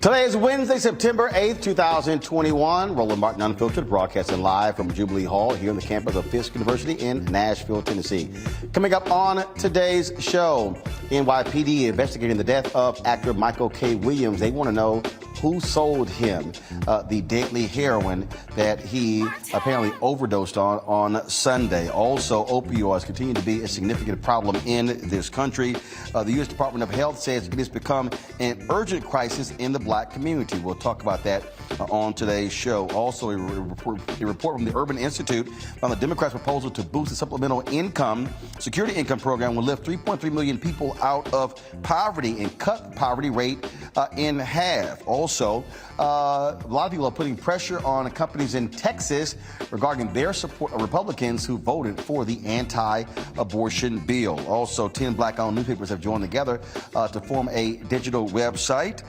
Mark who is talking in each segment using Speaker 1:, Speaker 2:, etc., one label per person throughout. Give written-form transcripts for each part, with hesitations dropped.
Speaker 1: Today is Wednesday, September 8th, 2021. Roland Martin Unfiltered, broadcasting live from Jubilee Hall here on the campus of Fisk University in Nashville, Tennessee. Coming up on today's show, NYPD investigating the death of actor Michael K. Williams. They want to know who sold him the deadly heroin that he apparently overdosed on Sunday. Also, opioids continue to be a significant problem in this country. The U.S. Department of Health says it has become an urgent crisis in the black community. We'll talk about that on today's show. Also, a report from the Urban Institute on the Democrats' proposal to boost the supplemental security income program will lift 3.3 million people out of poverty and cut the poverty rate in half. Also, a lot of people are putting pressure on companies in Texas regarding their support of Republicans who voted for the anti-abortion bill. Also, 10 black-owned newspapers have joined together to form a digital website.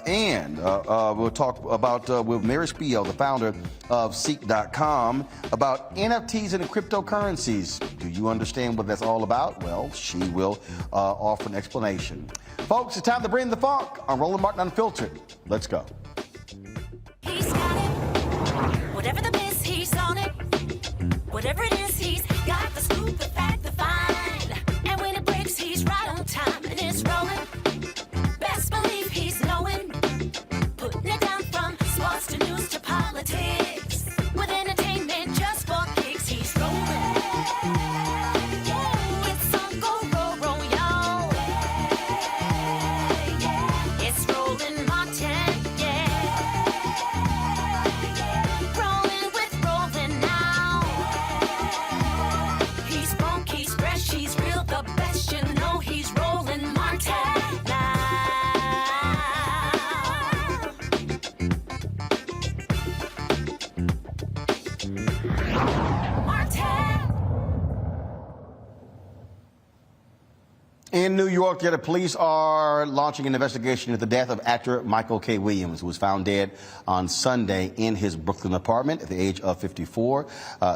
Speaker 1: And we'll talk about with Mary Spiel, the founder of CEEK.com, about NFTs and cryptocurrencies. Do you understand what that's all about? Well, she will offer an explanation. Folks, it's time to bring the funk on Roland Martin Unfiltered. Let's go.
Speaker 2: He's got it. Whatever the miss, he's on it. Whatever it is, he's got the scoop, the fact, the find. And when it breaks, he's right on time and it's rolling. Best believe he's knowing. Putting it down from sports to news to politics. With entertainment just for kicks, he's rolling. It's on go, roll, roll, y'all. It's Roland Martin, yeah. Rolling with Roland now. He's funk, he's fresh, he's real, the best, you know he's Roland Martin now.
Speaker 1: In New York, the police are launching an investigation into the death of actor Michael K. Williams, who was found dead on Sunday in his Brooklyn apartment at the age of 54.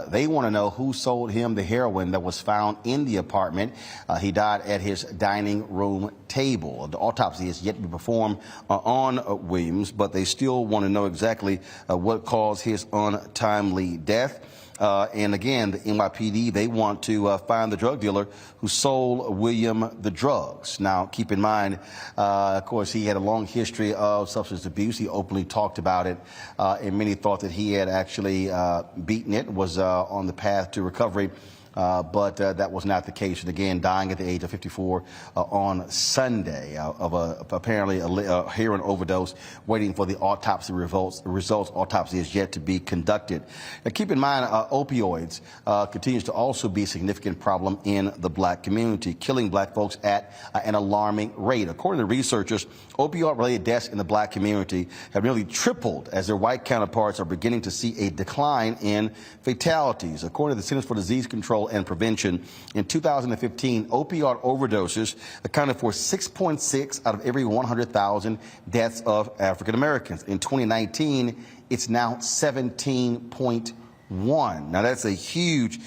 Speaker 1: They want to know who sold him the heroin that was found in the apartment. He died at his dining room table. The autopsy is yet to be performed on Williams, but they still want to know exactly what caused his untimely death. And again, the NYPD, they want to find the drug dealer who sold William the drugs. Now, keep in mind, of course, he had a long history of substance abuse. He openly talked about it, and many thought that he had actually beaten it, was on the path to recovery. But that was not the case. And again, dying at the age of 54 on Sunday of apparently a heroin overdose, waiting for the autopsy results. Autopsy is yet to be conducted. Now, keep in mind, opioids continues to also be a significant problem in the black community, killing black folks at an alarming rate. According to researchers, opioid-related deaths in the black community have nearly tripled as their white counterparts are beginning to see a decline in fatalities. According to the Centers for Disease Control and Prevention, in 2015, opioid overdoses accounted for 6.6 out of every 100,000 deaths of African Americans. In 2019, it's now 17.1. Now, that's a huge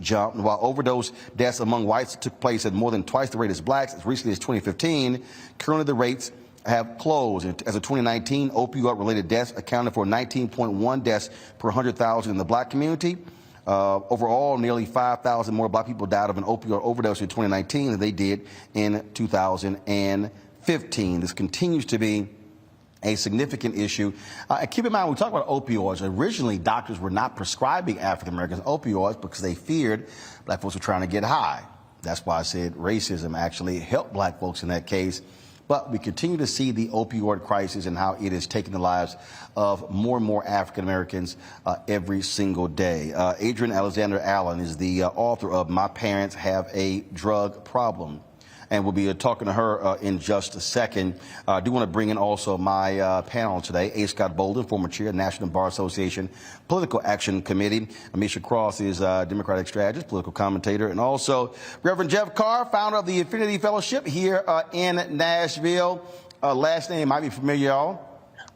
Speaker 1: jump. While overdose deaths among whites took place at more than twice the rate as blacks as recently as 2015, currently the rates have closed. As of 2019, opioid-related deaths accounted for 19.1 deaths per 100,000 in the black community. Overall, nearly 5,000 more black people died of an opioid overdose in 2019 than they did in 2015. This continues to be a significant issue. Keep in mind, we talk about opioids. Originally, doctors were not prescribing African Americans opioids because they feared black folks were trying to get high. That's why I said racism actually helped black folks in that case. But we continue to see the opioid crisis and how it is taking the lives of more and more African Americans every single day. Adrienne Alexander Allen is the author of My Parents Have a Drug Problem. And we'll be talking to her in just a second. I do want to bring in also my panel today, A. Scott Bolden, former chair of the National Bar Association Political Action Committee. Amisha Cross is a Democratic strategist, political commentator, and also Reverend Jeff Carr, founder of the Infinity Fellowship here in Nashville. Last name might be familiar, y'all.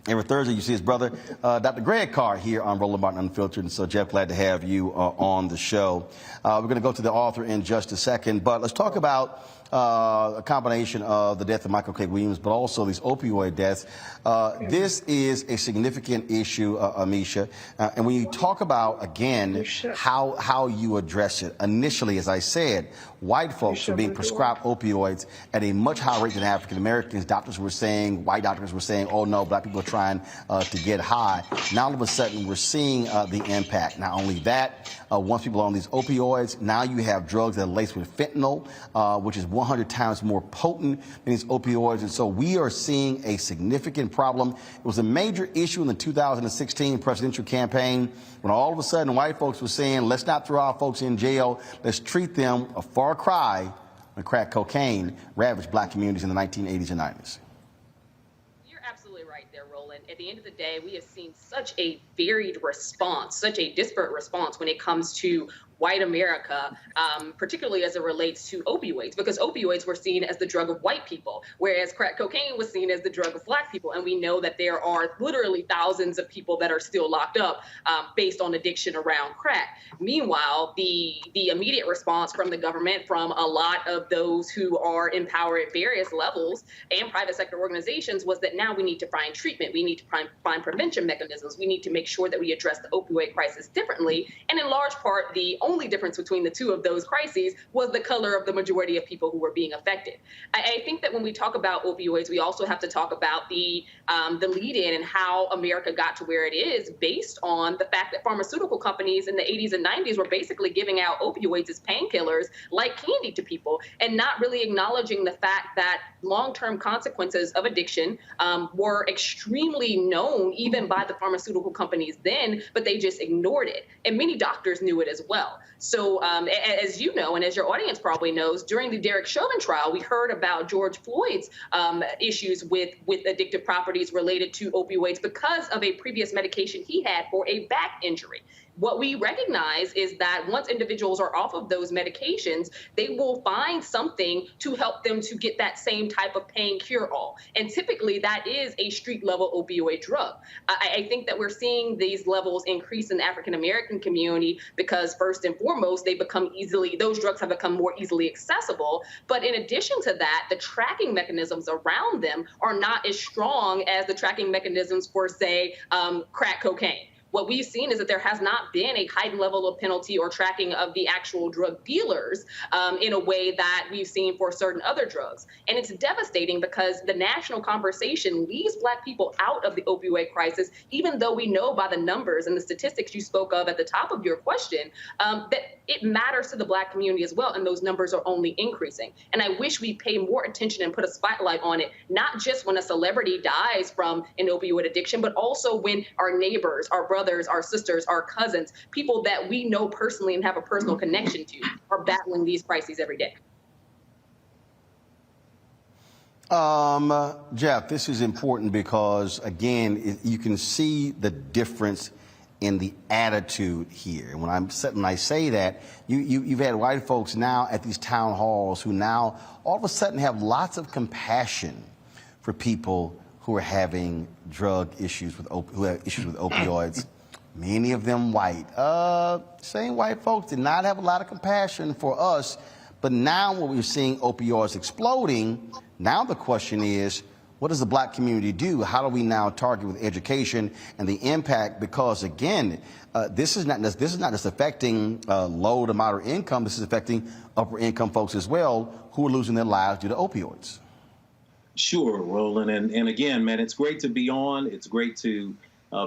Speaker 1: Every Thursday, you see his brother, Dr. Greg Carr, here on Roland Martin Unfiltered. And so, Jeff, glad to have you on the show. We're going to go to the author in just a second, but let's talk about a combination of the death of Michael K. Williams, but also these opioid deaths. This is a significant issue, Amisha. And when you talk about, again, how you address it, initially, as I said, white folks are being prescribed opioids at a much higher rate than African Americans. Doctors were saying, white doctors were saying, oh no, black people are trying to get high. Now all of a sudden we're seeing the impact. Not only that, once people are on these opioids, now you have drugs that are laced with fentanyl, which is 100 times more potent than these opioids. And so we are seeing a significant problem. It was a major issue in the 2016 presidential campaign when all of a sudden white folks were saying, let's not throw our folks in jail, let's treat them, a far cry when crack cocaine ravaged black communities in the 1980s and 90s.
Speaker 3: You're absolutely right there, Roland. At the end of the day, we have seen such a varied response, such a disparate response when it comes to white America, particularly as it relates to opioids, because opioids were seen as the drug of white people, whereas crack cocaine was seen as the drug of black people. And we know that there are literally thousands of people that are still locked up based on addiction around crack. Meanwhile, the immediate response from the government, from a lot of those who are in power at various levels and private sector organizations, was that now we need to find treatment. We need to find prevention mechanisms. We need to make sure that we address the opioid crisis differently. And in large part, the only difference between the two of those crises was the color of the majority of people who were being affected. I think that when we talk about opioids, we also have to talk about the lead-in and how America got to where it is based on the fact that pharmaceutical companies in the 80s and 90s were basically giving out opioids as painkillers like candy to people and not really acknowledging the fact that long-term consequences of addiction were extremely known even by the pharmaceutical companies then, but they just ignored it. And many doctors knew it as well. So as you know, and as your audience probably knows, during the Derek Chauvin trial, we heard about George Floyd's issues with addictive properties related to opioids because of a previous medication he had for a back injury. What we recognize is that once individuals are off of those medications, they will find something to help them to get that same type of pain cure-all. And typically that is a street-level opioid drug. I think that we're seeing these levels increase in the African-American community because first and foremost, those drugs have become more easily accessible. But in addition to that, the tracking mechanisms around them are not as strong as the tracking mechanisms for, say, crack cocaine. What we've seen is that there has not been a heightened level of penalty or tracking of the actual drug dealers in a way that we've seen for certain other drugs. And it's devastating because the national conversation leaves black people out of the opioid crisis, even though we know by the numbers and the statistics you spoke of at the top of your question that it matters to the black community as well, and those numbers are only increasing. And I wish we pay more attention and put a spotlight on it, not just when a celebrity dies from an opioid addiction, but also when our neighbors, our brothers, our sisters, our cousins, people that we know personally and have a personal connection to are battling these crises every day.
Speaker 1: Jeff, this is important because, again, you can see the difference in the attitude here. And when I say that, you've had white folks now at these town halls who now all of a sudden have lots of compassion for people who are having drug issues who have issues with opioids. Many of them white. Same white folks did not have a lot of compassion for us. But now when we're seeing opioids exploding, now the question is, what does the black community do? How do we now target with education and the impact? Because again, this is not just affecting low to moderate income. This is affecting upper income folks as well who are losing their lives due to opioids.
Speaker 4: Sure, Roland. And again, man, it's great to be on. It's great to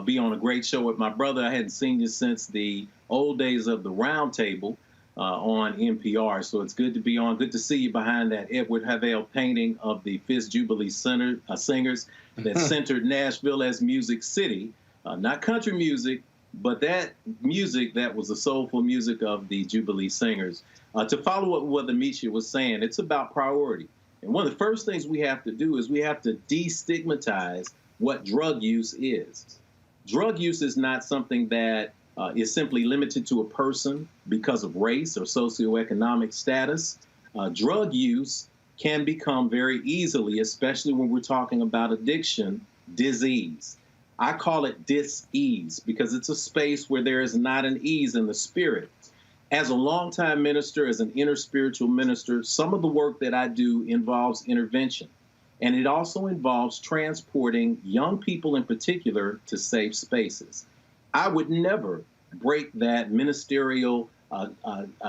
Speaker 4: be on a great show with my brother. I hadn't seen you since the old days of the Round Table on NPR. So it's good to be on. Good to see you behind that Edward Havell painting of the Fifth Jubilee singers that centered Nashville as Music City. Not country music, but that music that was the soulful music of the Jubilee singers. To follow up what Amisha was saying, it's about priority. And one of the first things we have to do is we have to destigmatize what drug use is. Drug use is not something that is simply limited to a person because of race or socioeconomic status. Drug use can become very easily, especially when we're talking about addiction, disease. I call it dis-ease because it's a space where there is not an ease in the spirit. As a longtime minister, as an inner spiritual minister, some of the work that I do involves intervention. And it also involves transporting young people in particular to safe spaces. I would never break that ministerial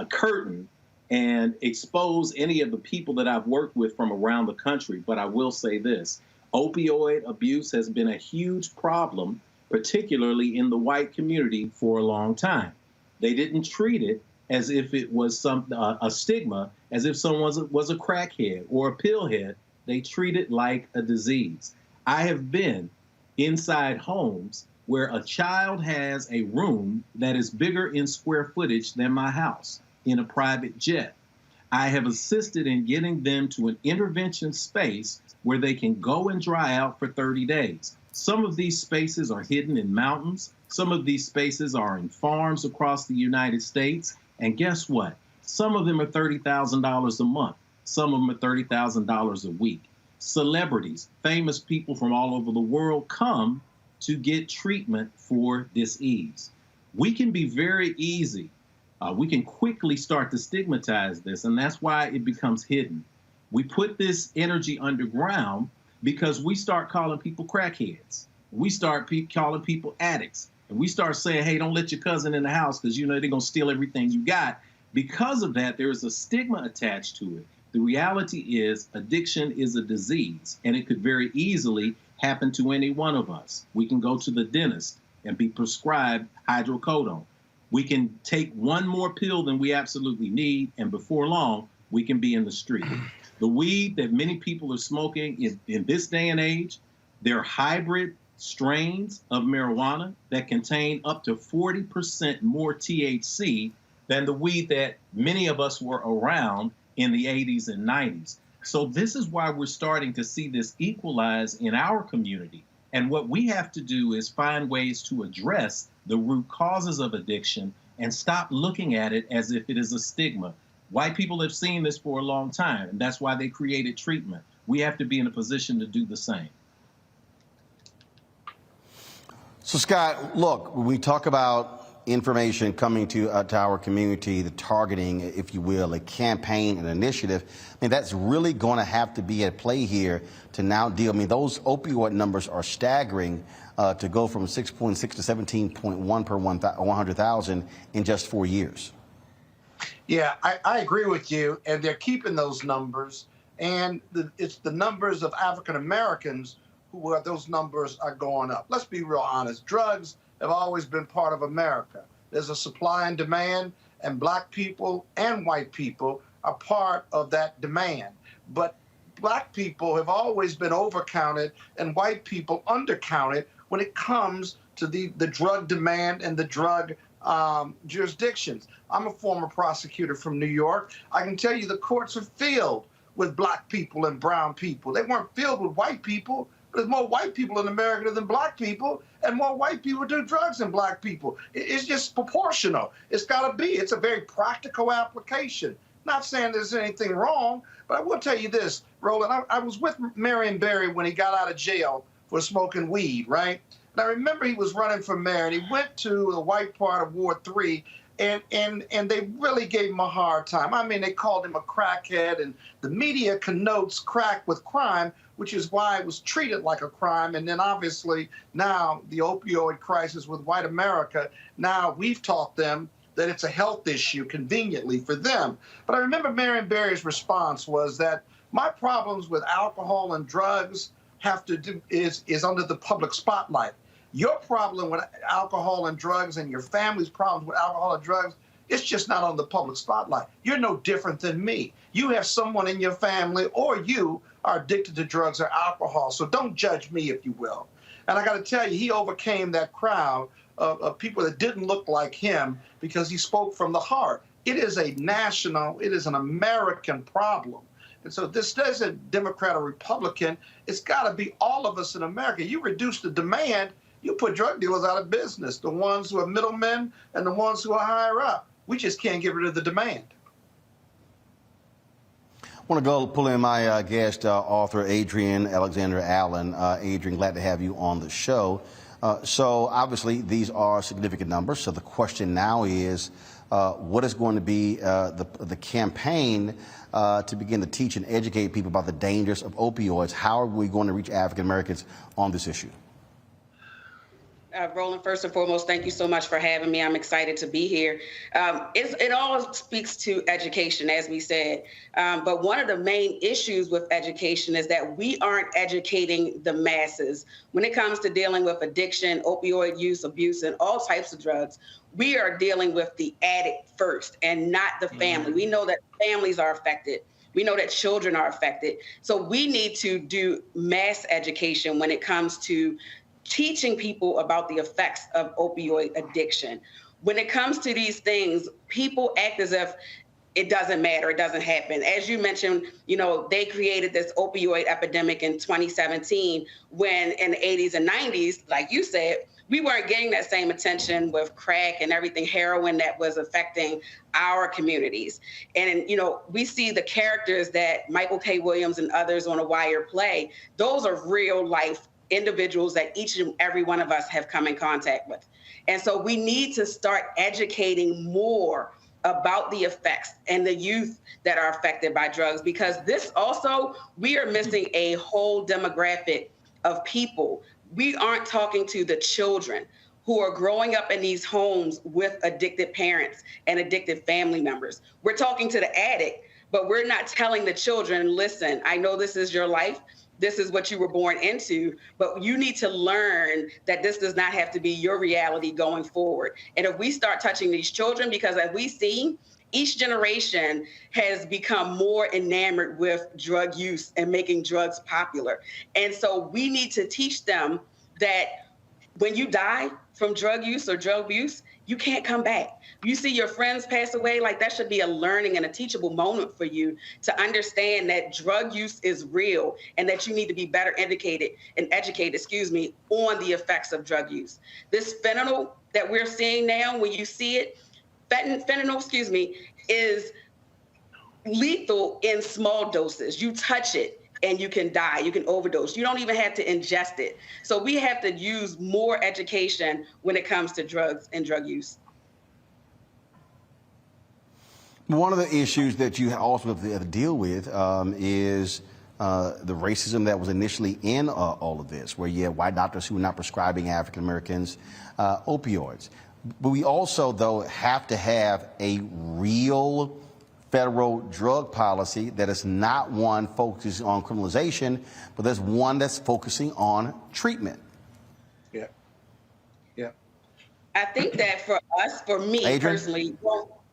Speaker 4: curtain and expose any of the people that I've worked with from around the country. But I will say this, opioid abuse has been a huge problem, particularly in the white community for a long time. They didn't treat it as if it was a stigma, as if someone was a crackhead or a pillhead. They treat it like a disease. I have been inside homes where a child has a room that is bigger in square footage than my house in a private jet. I have assisted in getting them to an intervention space where they can go and dry out for 30 days. Some of these spaces are hidden in mountains. Some of these spaces are in farms across the United States. And guess what? Some of them are $30,000 a month. Some of them are $30,000 a week. Celebrities, famous people from all over the world come to get treatment for disease. We can be very easy. We can quickly start to stigmatize this, and that's why it becomes hidden. We put this energy underground because we start calling people crackheads. We start calling people addicts. And we start saying, hey, don't let your cousin in the house because you know they're going to steal everything you got. Because of that, there is a stigma attached to it. The reality is addiction is a disease, and it could very easily happen to any one of us. We can go to the dentist and be prescribed hydrocodone. We can take one more pill than we absolutely need, and before long, we can be in the street. The weed that many people are smoking in this day and age, they're hybrid strains of marijuana that contain up to 40% more THC than the weed that many of us were around in the 80s and 90s. So this is why we're starting to see this equalize in our community. And what we have to do is find ways to address the root causes of addiction and stop looking at it as if it is a stigma. White people have seen this for a long time, and that's why they created treatment. We have to be in a position to do the same.
Speaker 1: So, Scott, look, when we talk about information coming to our community, the targeting, if you will, a campaign, an initiative, I mean, that's really going to have to be at play here to now deal. I mean, those opioid numbers are staggering to go from 6.6 to 17.1 per 100,000 in just 4 years.
Speaker 5: Yeah, I agree with you, and they're keeping those numbers, and it's the numbers of African Americans who those numbers are going up. Let's be real honest. Drugs have always been part of America. There's a supply and demand, and black people and white people are part of that demand. But black people have always been overcounted and white people undercounted when it comes to the drug demand and the drug jurisdictions. I'm a former prosecutor from New York. I can tell you the courts are filled with black people and brown people. They weren't filled with white people. There's more white people in America than black people, and more white people do drugs than black people. It's just proportional. It's got to be. It's a very practical application. Not saying there's anything wrong, but I will tell you this, Roland. I was with Marion Barry when he got out of jail for smoking weed, right? And I remember he was running for mayor, and he went to the white part of Ward 3, and they really gave him a hard time. I mean, they called him a crackhead, and the media connotes crack with crime, which is why it was treated like a crime. And then obviously now the opioid crisis with white America, now we've taught them that it's a health issue conveniently for them. But I remember Marion Barry's response was that my problems with alcohol and drugs have to do is under the public spotlight. Your problem with alcohol and drugs and your family's problems with alcohol and drugs, it's just not on the public spotlight. You're no different than me. You have someone in your family or you are addicted to drugs or alcohol. So don't judge me, if you will. And I got to tell you, he overcame that crowd of people that didn't look like him because he spoke from the heart. It is a national, it is an American problem. And so this isn't Democrat or Republican. It's got to be all of us in America. You reduce the demand, you put drug dealers out of business, the ones who are middlemen and the ones who are higher up. We just can't get rid of the demand.
Speaker 1: I want to go pull in my guest, author Adrienne Alexander Allen. Adrienne, glad to have you on the show. So obviously these are significant numbers. So the question now is, what is going to be the campaign to begin to teach and educate people about the dangers of opioids? How are we going to reach African Americans on this issue?
Speaker 6: Roland, first and foremost, thank you so much for having me. I'm excited to be here. It all speaks to education, as we said. But one of the main issues with education is that we aren't educating the masses. When it comes to dealing with addiction, opioid use, abuse, and all types of drugs, we are dealing with the addict first and not the family. We know that families are affected. We know that children are affected. So we need to do mass education when it comes to teaching people about the effects of opioid addiction. When it comes to these things, people act as if it doesn't matter, it doesn't happen. As you mentioned, they created this opioid epidemic in 2017 when in the 80s and 90s, like you said, we weren't getting that same attention with crack and everything, heroin that was affecting our communities. And, we see the characters that Michael K. Williams and others on The Wire play. Those are real life individuals that each and every one of us have come in contact with. And so we need to start educating more about the effects and the youth that are affected by drugs, because this also, we are missing a whole demographic of people. We aren't talking to the children who are growing up in these homes with addicted parents and addicted family members. We're talking to the addict, but we're not telling the children, listen, I know this is your life. This is what you were born into, but you need to learn that this does not have to be your reality going forward. And if we start touching these children, because as we see, each generation has become more enamored with drug use and making drugs popular. And so we need to teach them that when you die from drug use or drug abuse, you can't come back. You see your friends pass away, like that should be a learning and a teachable moment for you to understand that drug use is real and that you need to be better educated on the effects of drug use. This fentanyl that we're seeing now, when you see it, fentanyl, is lethal in small doses. You touch it and you can die, you can overdose. You don't even have to ingest it. So we have to use more education when it comes to drugs and drug use.
Speaker 1: One of the issues that you also have to deal with is the racism that was initially in all of this, where you had white doctors who were not prescribing African Americans opioids. But we also, though, have to have a real federal drug policy that is not one focusing on criminalization, but there's one that's focusing on treatment.
Speaker 5: Yeah. Yeah.
Speaker 6: I think that for me
Speaker 1: Adrian?
Speaker 6: personally,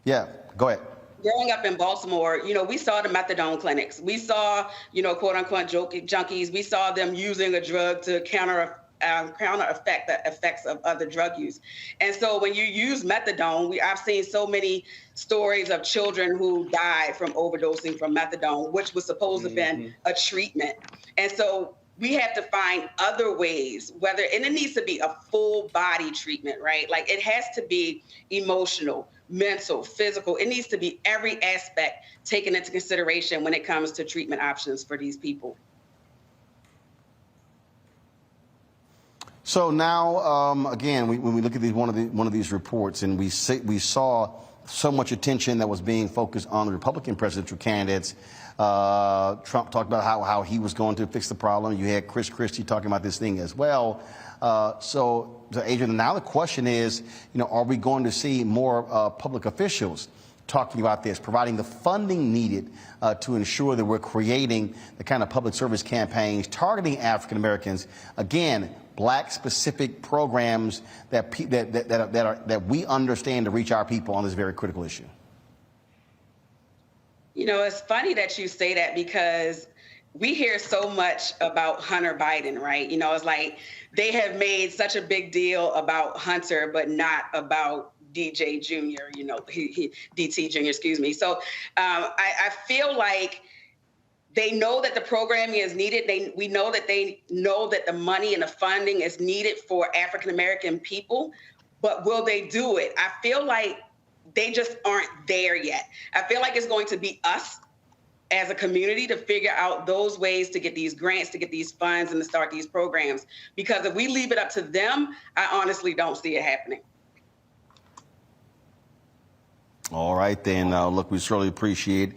Speaker 1: Yeah, go ahead.
Speaker 6: growing up in Baltimore, we saw the methadone clinics. We saw, quote unquote junkies. We saw them using a drug to counter the effects of other drug use. And so when you use methadone, I've seen so many stories of children who died from overdosing from methadone, which was supposed to have been a treatment. And so we have to find other ways, and it needs to be a full body treatment, right? Like it has to be emotional, mental, physical. It needs to be every aspect taken into consideration when it comes to treatment options for these people.
Speaker 1: So now, again, when we look at one of these reports, and we saw so much attention that was being focused on the Republican presidential candidates. Trump talked about how he was going to fix the problem. You had Chris Christie talking about this thing as well. So Adrian, now the question is, are we going to see more public officials talking about this, providing the funding needed to ensure that we're creating the kind of public service campaigns targeting African Americans, again, Black-specific programs that we understand to reach our people on this very critical issue?
Speaker 6: It's funny that you say that, because we hear so much about Hunter Biden, right? It's like they have made such a big deal about Hunter, but not about DJ Jr., DT Jr., excuse me. So I feel like they know that the programming is needed. We know that they know that the money and the funding is needed for African-American people, but will they do it? I feel like they just aren't there yet. I feel like it's going to be us as a community to figure out those ways to get these grants, to get these funds, and to start these programs. Because if we leave it up to them, I honestly don't see it happening.
Speaker 1: All right, then. Look, we certainly appreciate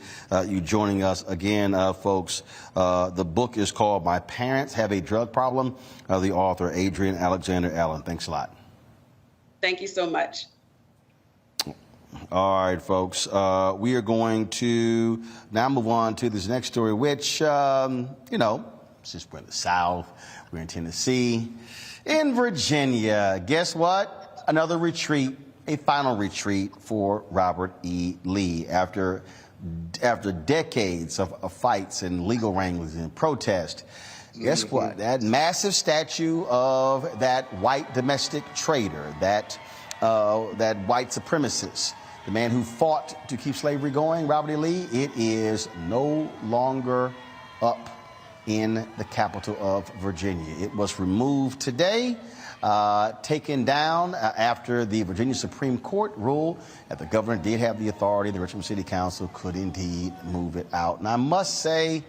Speaker 1: you joining us again, folks. The book is called My Parents Have a Drug Problem. The author, Adrienne Alexander Allen. Thanks a lot.
Speaker 6: Thank you so much.
Speaker 1: All right, folks. We are going to now move on to this next story, which, since we're in the South, we're in Tennessee, in Virginia. Guess what? Another retreat, a final retreat for Robert E. Lee after decades of fights and legal wranglings and protest. Guess what? That massive statue of that white domestic traitor, that white supremacist, the man who fought to keep slavery going, Robert E. Lee, it is no longer up in the capital of Virginia. It was removed today, taken down after the Virginia Supreme Court ruled that the governor did have the authority, the Richmond City Council could indeed move it out. And I must say,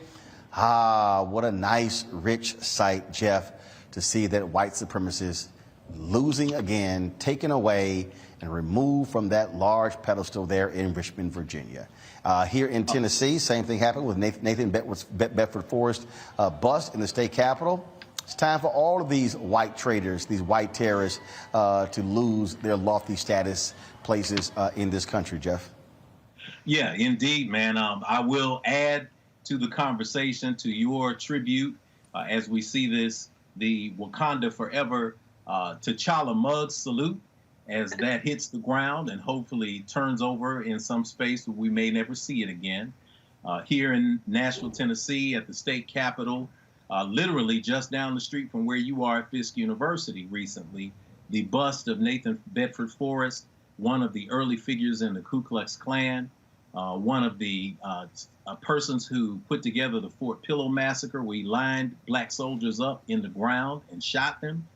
Speaker 1: what a nice, rich sight, Jeff, to see that white supremacist losing again, taken away, and removed from that large pedestal there in Richmond, Virginia. Here in Tennessee, same thing happened with Nathan Bedford Forrest bust in the state capitol. It's time for all of these white traitors, these white terrorists, to lose their lofty status places in this country, Jeff.
Speaker 4: Yeah, indeed, man. I will add to the conversation, to your tribute, as we see this, the Wakanda Forever T'Challa mug salute, as that hits the ground and hopefully turns over in some space where we may never see it again. Here in Nashville, Tennessee, at the state capitol, literally just down the street from where you are at Fisk University recently, the bust of Nathan Bedford Forrest, one of the early figures in the Ku Klux Klan, one of the persons who put together the Fort Pillow massacre. We lined black soldiers up in the ground and shot them,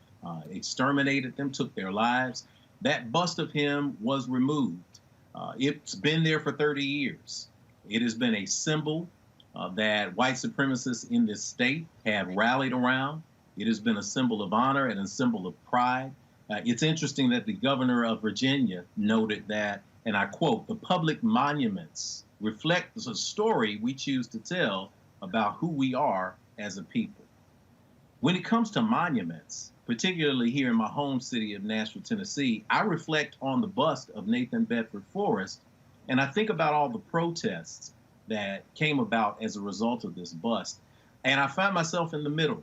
Speaker 4: exterminated them, took their lives. That bust of him was removed. It's been there for 30 years. It has been a symbol that white supremacists in this state have rallied around. It has been a symbol of honor and a symbol of pride. It's interesting that the governor of Virginia noted that, and I quote, "The public monuments reflect the story we choose to tell about who we are as a people." When it comes to monuments, particularly here in my home city of Nashville, Tennessee, I reflect on the bust of Nathan Bedford Forrest, and I think about all the protests that came about as a result of this bust. And I find myself in the middle,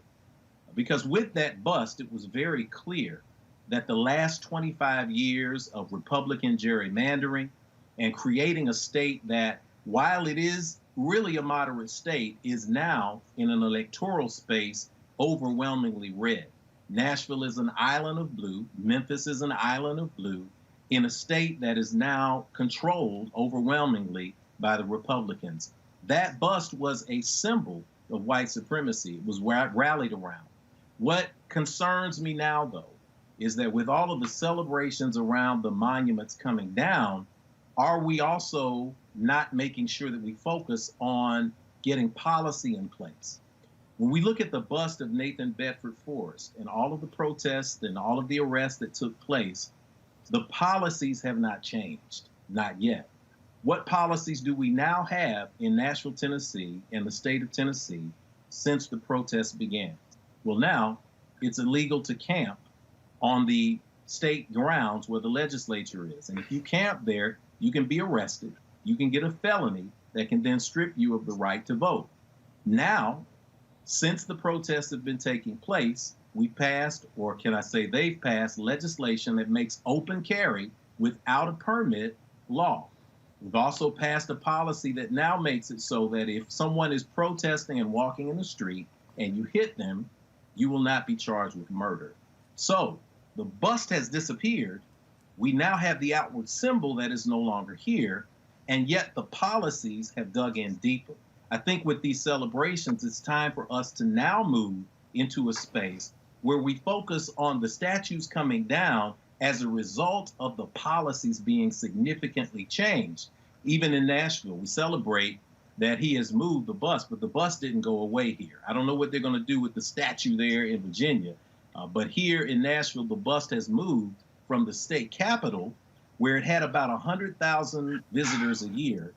Speaker 4: because with that bust, it was very clear that the last 25 years of Republican gerrymandering and creating a state that, while it is really a moderate state, is now in an electoral space overwhelmingly red. Nashville is an island of blue. Memphis is an island of blue in a state that is now controlled overwhelmingly by the Republicans. That bust was a symbol of white supremacy. It was rallied around. What concerns me now, though, is that with all of the celebrations around the monuments coming down, are we also not making sure that we focus on getting policy in place? When we look at the bust of Nathan Bedford Forrest and all of the protests and all of the arrests that took place, the policies have not changed, not yet. What policies do we now have in Nashville, Tennessee, and the state of Tennessee since the protests began? Well, now it's illegal to camp on the state grounds where the legislature is. And if you camp there, you can be arrested. You can get a felony that can then strip you of the right to vote. Now, since the protests have been taking place, we passed, or can I say they've passed, legislation that makes open carry without a permit law. We've also passed a policy that now makes it so that if someone is protesting and walking in the street and you hit them, you will not be charged with murder. So the bust has disappeared. We now have the outward symbol that is no longer here, and yet the policies have dug in deeper. I think with these celebrations, it's time for us to now move into a space where we focus on the statues coming down as a result of the policies being significantly changed. Even in Nashville, we celebrate that he has moved the bust, but the bust didn't go away here. I don't know what they're going to do with the statue there in Virginia, but here in Nashville, the bust has moved from the state capitol where it had about 100,000 visitors a year,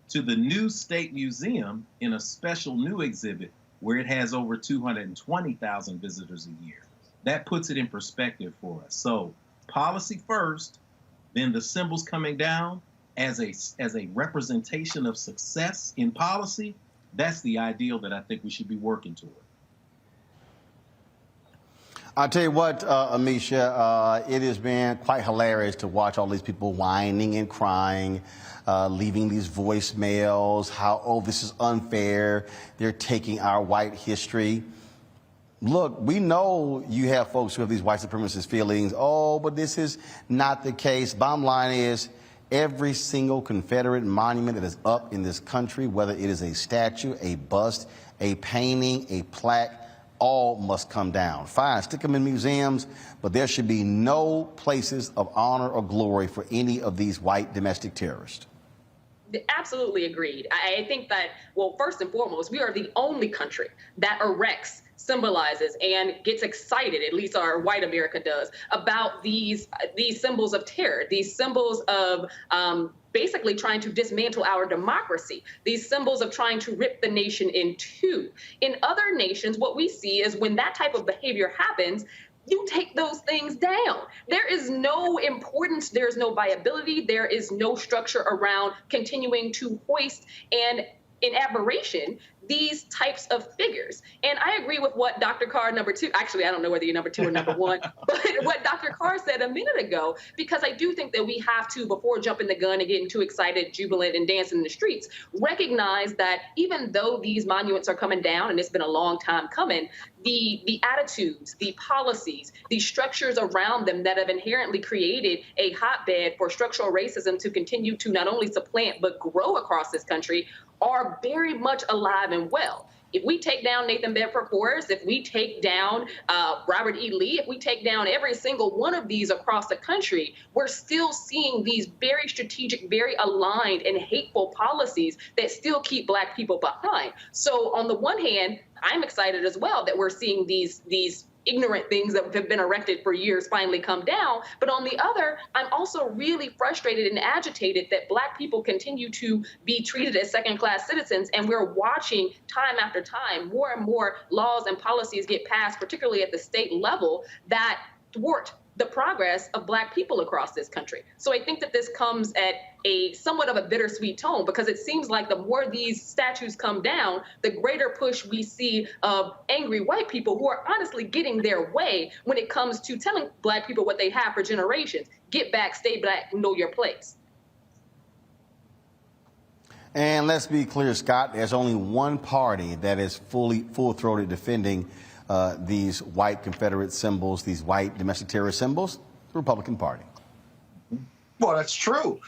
Speaker 4: to the new State Museum in a special new exhibit where it has over 220,000 visitors a year. That puts it in perspective for us. So policy first, then the symbols coming down as a representation of success in policy. That's the ideal that I think we should be working toward.
Speaker 1: I'll tell you what, Amisha, it has been quite hilarious to watch all these people whining and crying, leaving these voicemails, how, oh, this is unfair, they're taking our white history. Look, we know you have folks who have these white supremacist feelings, oh, but this is not the case. Bottom line is, every single Confederate monument that is up in this country, whether it is a statue, a bust, a painting, a plaque, all must come down. Fine, stick them in museums, but there should be no places of honor or glory for any of these white domestic terrorists.
Speaker 3: Absolutely agreed. I think that, well, first and foremost, we are the only country that erects, symbolizes, and gets excited, at least our white America does, about these symbols of terror, these symbols of basically trying to dismantle our democracy, these symbols of trying to rip the nation in two. In other nations, what we see is when that type of behavior happens, you take those things down. There is no importance, there's no viability, there is no structure around continuing to hoist and in admiration these types of figures. And I agree with what Dr. Carr, number two, actually, I don't know whether you're number two or number one, but what Dr. Carr said a minute ago, because I do think that we have to, before jumping the gun and getting too excited, jubilant, and dancing in the streets, recognize that even though these monuments are coming down, and it's been a long time coming, the attitudes, the policies, the structures around them that have inherently created a hotbed for structural racism to continue to not only supplant but grow across this country are very much alive and well. If we take down Nathan Bedford Forrest, if we take down Robert E. Lee, if we take down every single one of these across the country, we're still seeing these very strategic, very aligned and hateful policies that still keep Black people behind. So on the one hand, I'm excited as well that we're seeing these ignorant things that have been erected for years finally come down. But on the other, I'm also really frustrated and agitated that Black people continue to be treated as second-class citizens, and we're watching time after time more and more laws and policies get passed, particularly at the state level, that thwart the progress of Black people across this country. So I think that this comes at a somewhat of a bittersweet tone, because it seems like the more these statues come down, the greater push we see of angry white people who are honestly getting their way when it comes to telling Black people what they have for generations. Get back, stay Black, know your place.
Speaker 1: And let's be clear, Scott, there's only one party that is full-throated defending these white Confederate symbols, these white domestic terrorist symbols, the Republican Party.
Speaker 5: Well, that's true.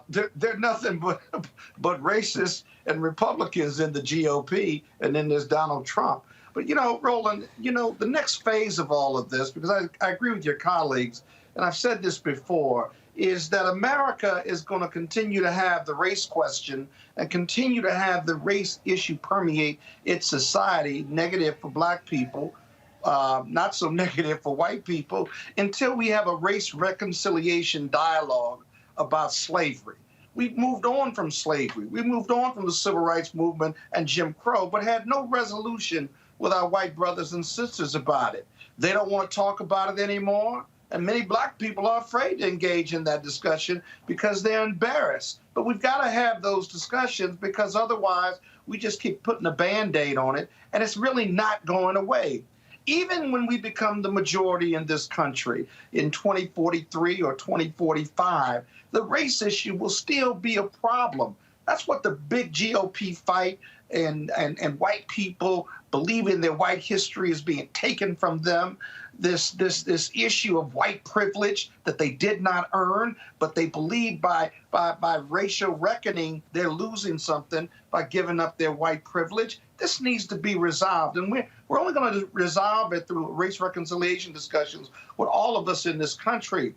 Speaker 5: They're nothing but racists and Republicans in the GOP, and then there's Donald Trump. But, Roland, the next phase of all of this, because I agree with your colleagues, and I've said this before, is that America is going to continue to have the race question and continue to have the race issue permeate its society, negative for Black people, not so negative for white people, until we have a race reconciliation dialogue about slavery. We've moved on from slavery. We moved on from the civil rights movement and Jim Crow, but had no resolution with our white brothers and sisters about it. They don't want to talk about it anymore. And many Black people are afraid to engage in that discussion because they're embarrassed. But we've got to have those discussions, because otherwise we just keep putting a Band-Aid on it, and it's really not going away. Even when we become the majority in this country in 2043 or 2045, the race issue will still be a problem. That's what the big GOP fight and white people believing their white history is being taken from them. This issue of white privilege that they did not earn, but they believe by racial reckoning they're losing something by giving up their white privilege. This needs to be resolved, and we're only going to resolve it through race reconciliation discussions with all of us in this country.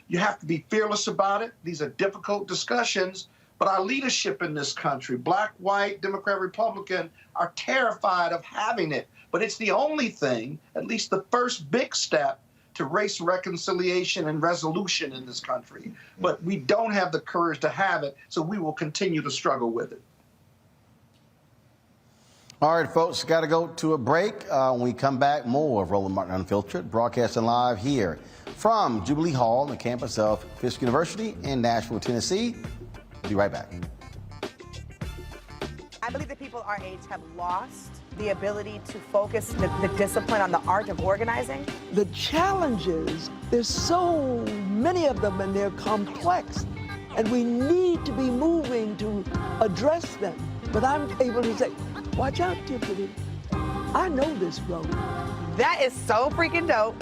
Speaker 5: You have to be fearless about it. These are difficult discussions, but our leadership in this country, Black, white, Democrat, Republican, are terrified of having it. But it's the only thing, at least the first big step, to race reconciliation and resolution in this country. But we don't have the courage to have it, so we will continue to struggle with it.
Speaker 1: All right, folks, got to go to a break. When we come back, more of Roland Martin Unfiltered, broadcasting live here from Jubilee Hall, the campus of Fisk University in Nashville, Tennessee. We'll be right back.
Speaker 7: I believe that people our age have lost the ability to focus the discipline on the art of organizing.
Speaker 8: The challenges, there's so many of them and they're complex, and we need to be moving to address them. But I'm able to say, watch out, Tiffany, I know this road.
Speaker 7: That is so freaking dope.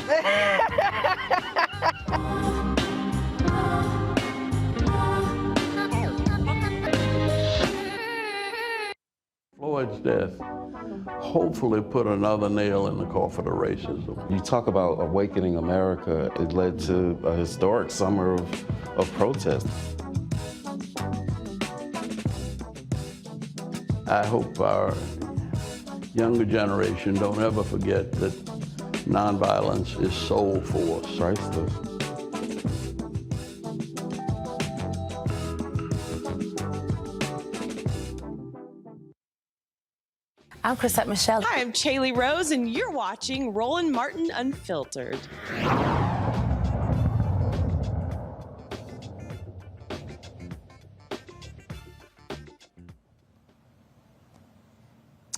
Speaker 9: Floyd's death hopefully put another nail in the coffin of racism.
Speaker 10: You talk about awakening America. It led to a historic summer of protest.
Speaker 9: I hope our younger generation don't ever forget that nonviolence is soul force.
Speaker 10: Priceless.
Speaker 11: I'm Chrisette Michelle.
Speaker 12: Hi, I'm Chaley Rose, and you're watching Roland Martin Unfiltered.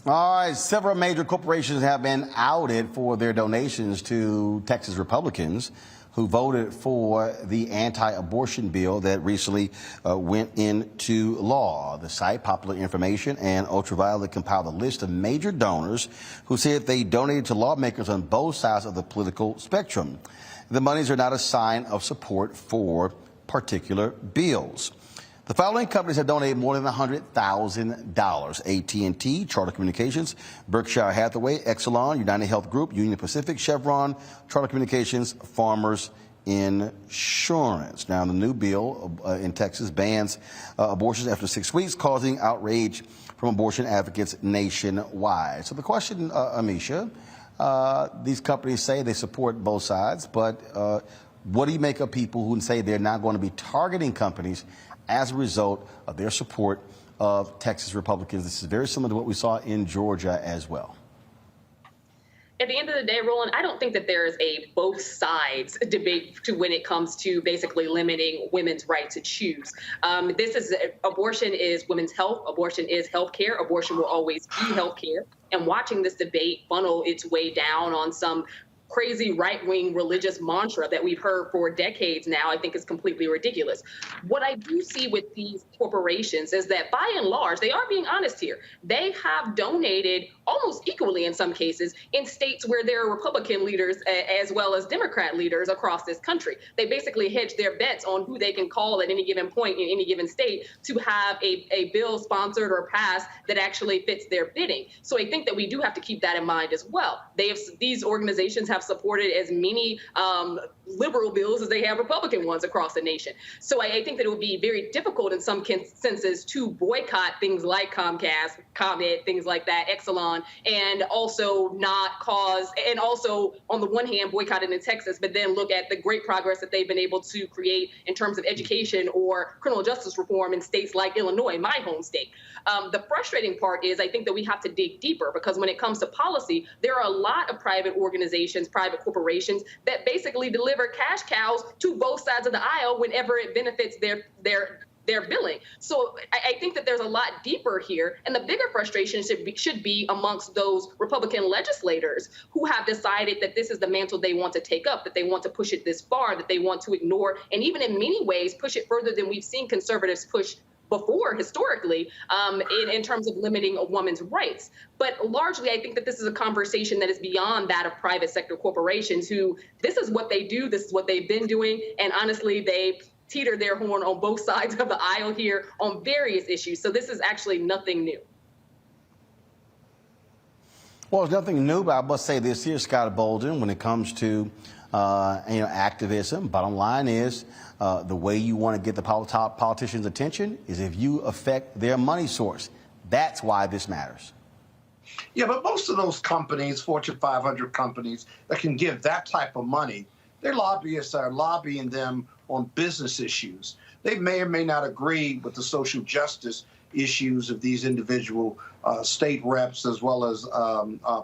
Speaker 1: All right, several major corporations have been outed for their donations to Texas Republicans who voted for the anti-abortion bill that recently went into law. The site Popular Information and Ultraviolet compiled a list of major donors who said they donated to lawmakers on both sides of the political spectrum. The monies are not a sign of support for particular bills. The following companies have donated more than $100,000. AT&T, Charter Communications, Berkshire Hathaway, Exelon, United Health Group, Union Pacific, Chevron, Charter Communications, Farmers Insurance. Now, the new bill in Texas bans abortions after 6 weeks, causing outrage from abortion advocates nationwide. So the question, Amisha, these companies say they support both sides, but what do you make of people who say they're not going to be targeting companies as a result of their support of Texas Republicans? This is very similar to what we saw in Georgia as well.
Speaker 3: At the end of the day, Roland, I don't think that there is a both sides debate to when it comes to basically limiting women's right to choose. Abortion is women's health. Abortion is health care. Abortion will always be health care. And watching this debate funnel its way down on some crazy right-wing religious mantra that we've heard for decades now, I think is completely ridiculous. What I do see with these corporations is that by and large, they are being honest here. They have donated almost equally in some cases in states where there are Republican leaders as well as Democrat leaders across this country. They basically hedge their bets on who they can call at any given point in any given state to have a bill sponsored or passed that actually fits their bidding. So I think that we do have to keep that in mind as well. These organizations have supported as many liberal bills as they have Republican ones across the nation. So I think that it would be very difficult in some senses to boycott things like Comcast, ComEd, things like that, Exelon, and also on the one hand boycott it in Texas, but then look at the great progress that they've been able to create in terms of education or criminal justice reform in states like Illinois, my home state. The frustrating part is I think that we have to dig deeper, because when it comes to policy, there are a lot of private organizations, private corporations that basically deliver cash cows to both sides of the aisle whenever it benefits their billing. So I think that there's a lot deeper here, and the bigger frustration should be amongst those Republican legislators who have decided that this is the mantle they want to take up, that they want to push it this far, that they want to ignore, and even in many ways push it further than we've seen conservatives push before historically in terms of limiting a woman's rights. But largely, I think that this is a conversation that is beyond that of private sector corporations who, this is what they do, this is what they've been doing, and honestly, they teeter their horn on both sides of the aisle here on various issues. So this is actually nothing new.
Speaker 1: Well, it's nothing new, but I must say this here, Scott Bolden, when it comes to activism, bottom line is the way you want to get the top politicians' attention is if you affect their money source. That's why this matters.
Speaker 5: Yeah, but most of those companies, Fortune 500 companies that can give that type of money, Their lobbyists are lobbying them on business issues. They may or may not agree with the social justice issues of these individual state reps as well as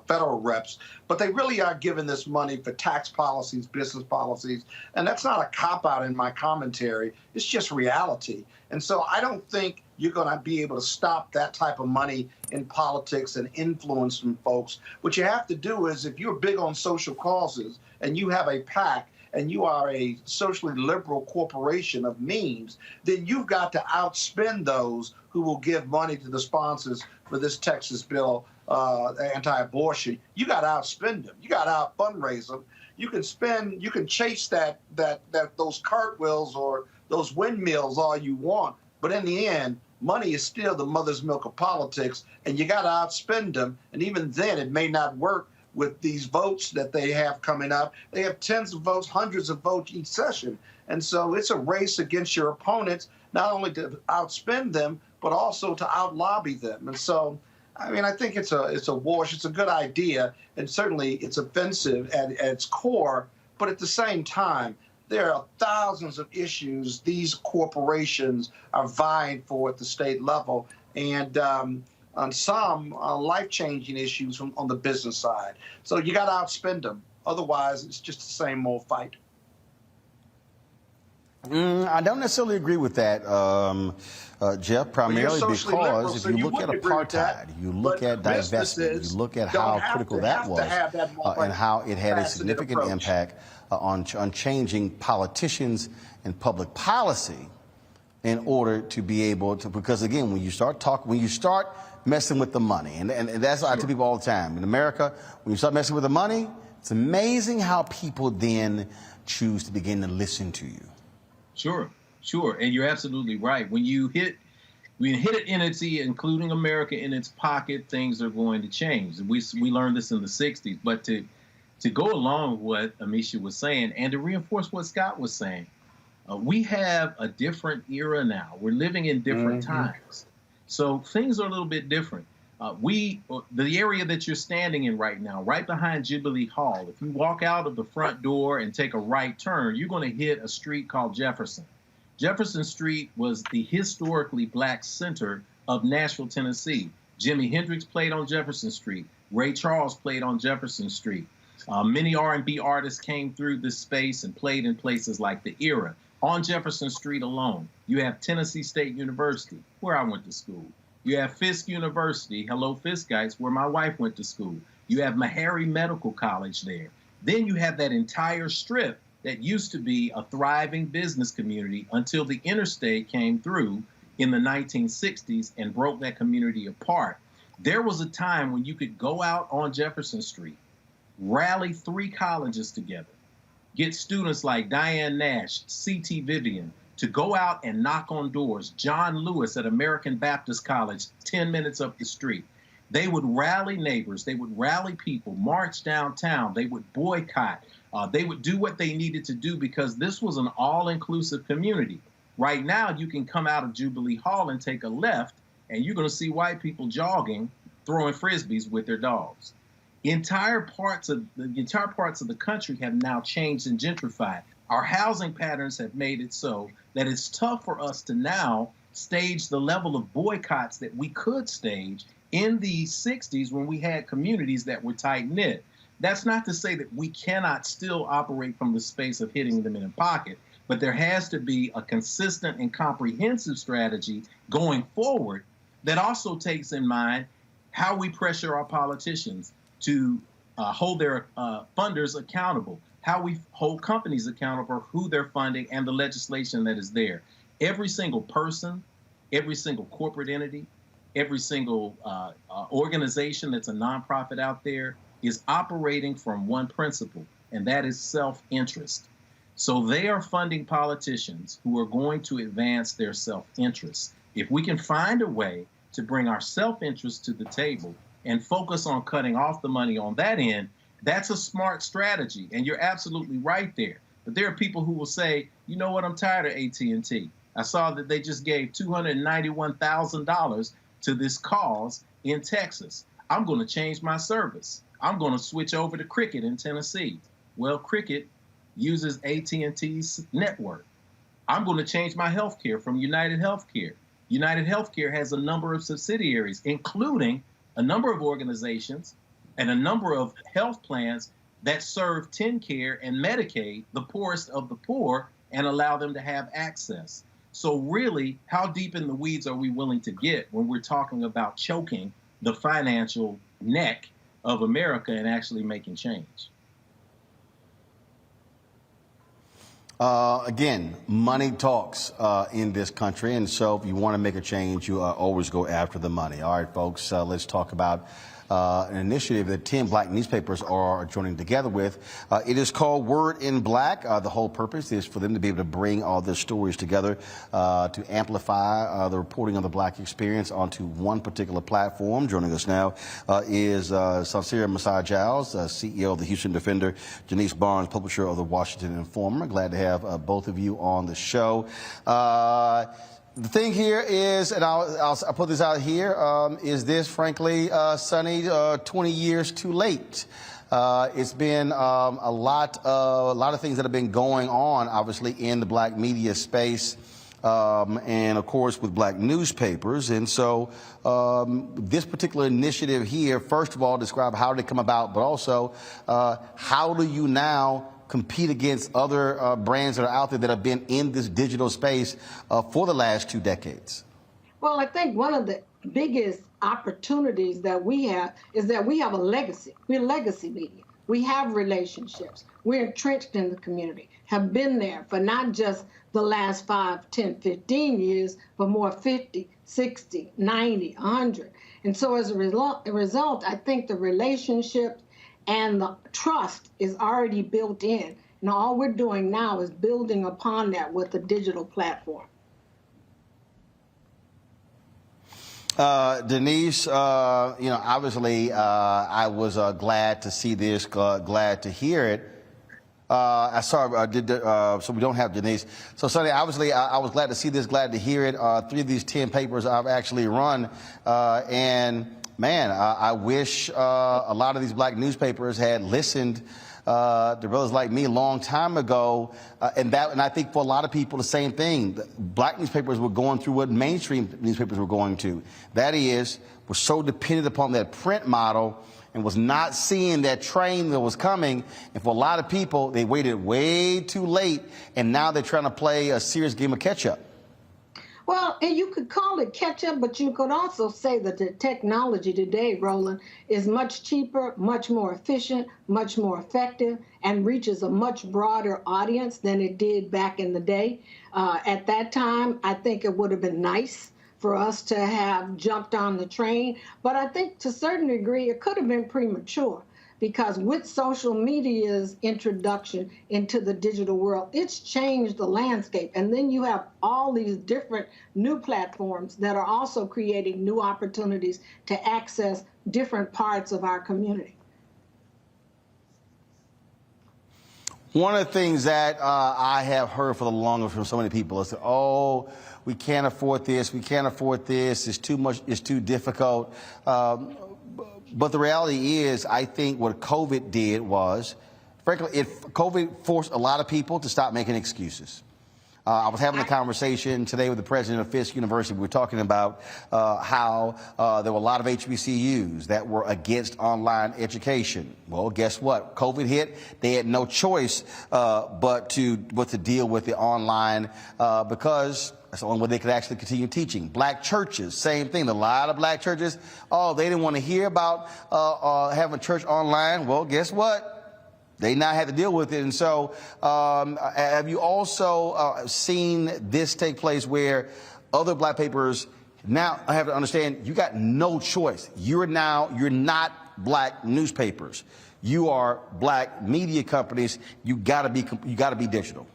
Speaker 5: federal reps, but they really are giving this money for tax policies, business policies, and that's not a cop-out in my commentary. It's just reality. And so I don't think you're going to be able to stop that type of money in politics and influence from folks. What you have to do is, if you're big on social causes and you have a PAC and you are a socially liberal corporation of means, then you've got to outspend those who will give money to the sponsors for this Texas bill, anti-abortion. You got to outspend them. You got to out-fundraise them. You can chase those cartwheels or those windmills all you want, but in the end, money is still the mother's milk of politics, and you got to outspend them. And even then, it may not work with these votes that they have coming up. They have tens of votes, hundreds of votes each session. And so it's a race against your opponents, not only to outspend them, but also to out-lobby them. And so, I mean, I think it's a wash. It's a good idea, and certainly it's offensive at its core. But at the same time, there are thousands of issues these corporations are vying for at the state level, and on some life-changing issues on the business side. So you got to outspend them. Otherwise, it's just the same old fight.
Speaker 1: I don't necessarily agree with that, Jeff, primarily because if you look at apartheid, you look at divestment, you look at how critical that was, and how it had a significant impact on changing politicians and public policy in order to be able to, because again, when you start messing with the money, and that's what I tell people all the time, in America, when you start messing with the money, it's amazing how people then choose to begin to listen to you.
Speaker 4: Sure, and you're absolutely right. When you hit an entity, including America, in its pocket, things are going to change. We learned this in the 60s, but to go along with what Amisha was saying and to reinforce what Scott was saying, we have a different era now. We're living in different times. So things are a little bit different. The area that you're standing in right now, right behind Jubilee Hall, if you walk out of the front door and take a right turn, you're going to hit a street called Jefferson. Jefferson Street was the historically black center of Nashville, Tennessee. Jimi Hendrix played on Jefferson Street. Ray Charles played on Jefferson Street. Many R&B artists came through this space and played in places like the Era. On Jefferson Street alone, you have Tennessee State University, where I went to school. You have Fisk University, hello Fiskites, where my wife went to school. You have Meharry Medical College there. Then you have that entire strip that used to be a thriving business community until the interstate came through in the 1960s and broke that community apart. There was a time when you could go out on Jefferson Street, rally 3 colleges together, get students like Diane Nash, C.T. Vivian, to go out and knock on doors. John Lewis at American Baptist College, 10 minutes up the street. They would rally neighbors. They would rally people, march downtown. They would boycott. They would do what they needed to do because this was an all-inclusive community. Right now, you can come out of Jubilee Hall and take a left, and you're going to see white people jogging, throwing Frisbees with their dogs. Entire parts of the country have now changed and gentrified. Our housing patterns have made it so that it's tough for us to now stage the level of boycotts that we could stage in the 60s when we had communities that were tight-knit. That's not to say that we cannot still operate from the space of hitting them in a pocket, but there has to be a consistent and comprehensive strategy going forward that also takes in mind how we pressure our politicians to hold their funders accountable, how we hold companies accountable for who they're funding and the legislation that is there. Every single person, every single corporate entity, every single organization that's a nonprofit out there is operating from one principle, and that is self-interest. So they are funding politicians who are going to advance their self-interest. If we can find a way to bring our self-interest to the table and focus on cutting off the money on that end, that's a smart strategy, and you're absolutely right there. But there are people who will say, you know what, I'm tired of AT&T. I saw that they just gave $291,000 to this cause in Texas. I'm going to change my service. I'm going to switch over to Cricket in Tennessee. Well, Cricket, uses AT&T's network. I'm going to change my health care from United Healthcare. United Healthcare has a number of subsidiaries, including a number of organizations and a number of health plans that serve TennCare and Medicaid, the poorest of the poor, and allow them to have access. So really, how deep in the weeds are we willing to get when we're talking about choking the financial neck of America and actually making change?
Speaker 1: Again, money talks in this country, and so if you want to make a change, you always go after the money. All right, folks, let's talk about an initiative that 10 black newspapers are joining together with. It is called Word in Black. The whole purpose is for them to be able to bring all their stories together to amplify the reporting of the black experience onto one particular platform. Joining us now is Sansira Masai Giles, CEO of the Houston Defender, Janice Barnes, publisher of the Washington Informer. Glad to have both of you on the show. The thing here is, and I'll put this out here, is this, frankly, Sonny, 20 years too late? It's been a lot of things that have been going on, obviously, in the black media space, and, of course, with black newspapers. And so this particular initiative here, first of all, describe how did it come about, but also how do you now compete against other brands that are out there that have been in this digital space for the last 2 decades?
Speaker 13: Well, I think one of the biggest opportunities that we have is that we have a legacy. We're legacy media. We have relationships. We're entrenched in the community, have been there for not just the last 5, 10, 15 years, but more 50, 60, 90, 100. And so as a result, I think the relationship and the trust is already built in. And all we're doing now is building upon that with a digital platform.
Speaker 1: Denise, obviously I was glad to see this, glad to hear it. So we don't have Denise. So, Sonny, obviously I was glad to see this, glad to hear it. 3 of these 10 papers I've actually run, and man, I wish a lot of these black newspapers had listened to brothers like me a long time ago, and I think for a lot of people the same thing. Black newspapers were going through what mainstream newspapers were going to. That is, were so dependent upon that print model and was not seeing that train that was coming. And for a lot of people, they waited way too late, and now they're trying to play a serious game of catch-up.
Speaker 13: Well, and you could call it catch-up, but you could also say that the technology today, Roland, is much cheaper, much more efficient, much more effective, and reaches a much broader audience than it did back in the day. At that time, I think it would have been nice for us to have jumped on the train, but I think to a certain degree it could have been premature. Because with social media's introduction into the digital world, it's changed the landscape. And then you have all these different new platforms that are also creating new opportunities to access different parts of our community.
Speaker 1: One of the things that I have heard for the longest from so many people is, oh, we can't afford this, it's too much, it's too difficult. But the reality is, I think what COVID did was, frankly, COVID forced a lot of people to stop making excuses. I was having a conversation today with the president of Fisk University. We were talking about how there were a lot of HBCUs that were against online education. Well, guess what? COVID hit. They had no choice but to deal with the online because that's the only way they could actually continue teaching. Black churches, same thing. A lot of black churches, they didn't want to hear about having church online. Well, guess what? They now had to deal with it. And so have you also seen this take place where other black papers now have to understand you got no choice. You're not black newspapers. You are black media companies. You gotta be digital.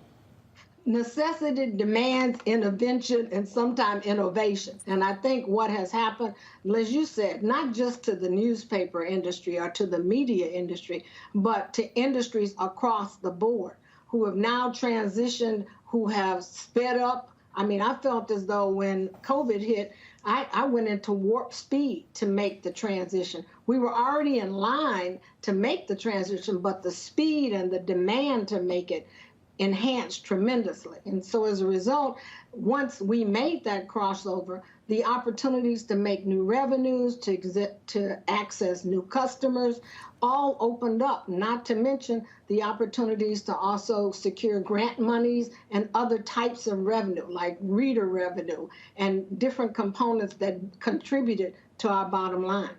Speaker 13: Necessity demands intervention and sometimes innovation. And I think what has happened, as you said, not just to the newspaper industry or to the media industry, but to industries across the board who have now transitioned, who have sped up. I mean, I felt as though when COVID hit, I went into warp speed to make the transition. We were already in line to make the transition, but the speed and the demand to make it enhanced tremendously. And so as a result, once we made that crossover, the opportunities to make new revenues, to access new customers, all opened up, not to mention the opportunities to also secure grant monies and other types of revenue, like reader revenue and different components that contributed to our bottom line.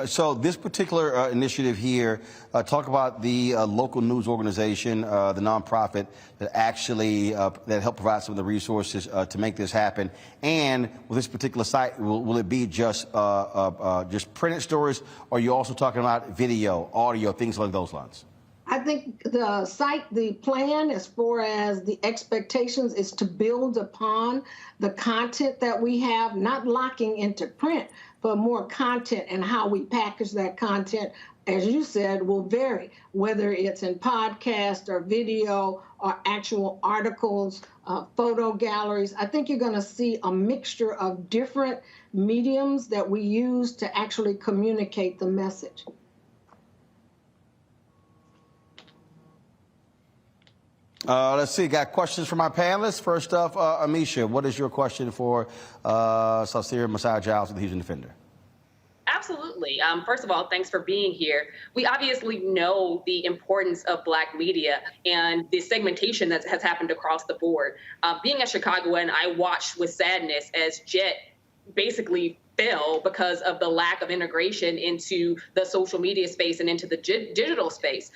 Speaker 1: So this particular initiative here, talk about the local news organization, the nonprofit that actually that helped provide some of the resources to make this happen. And with this particular site, will it be just printed stories, or are you also talking about video, audio, things along those lines?
Speaker 13: I think the plan as far as the expectations is to build upon the content that we have, not locking into print, but more content, and how we package that content, as you said, will vary, whether it's in podcast or video or actual articles, photo galleries. I think you're going to see a mixture of different mediums that we use to actually communicate the message.
Speaker 1: Let's see, got questions from our panelists. First off, Amisha, what is your question for Saucere Messiah Giles of the Houston Defender?
Speaker 3: Absolutely. First of all, thanks for being here. We obviously know the importance of Black media and the segmentation that has happened across the board. Being a Chicagoan, I watched with sadness as Jet basically fell because of the lack of integration into the social media space and into the digital space.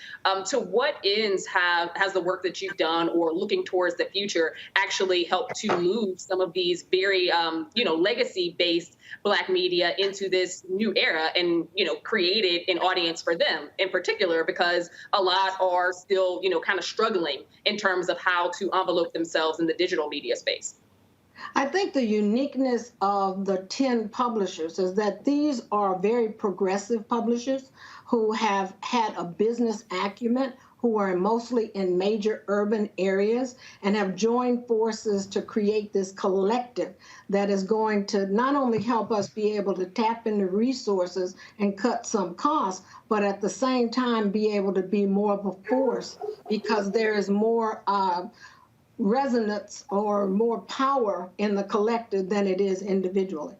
Speaker 3: To what ends has the work that you've done or looking towards the future actually helped to move some of these very, legacy-based Black media into this new era and, created an audience for them in particular, because a lot are still, kind of struggling in terms of how to envelope themselves in the digital media space?
Speaker 13: I think the uniqueness of the 10 publishers is that these are very progressive publishers who have had a business acumen, who are mostly in major urban areas, and have joined forces to create this collective that is going to not only help us be able to tap into resources and cut some costs, but at the same time be able to be more of a force, because there is more resonance or more power in the collective than it is individually.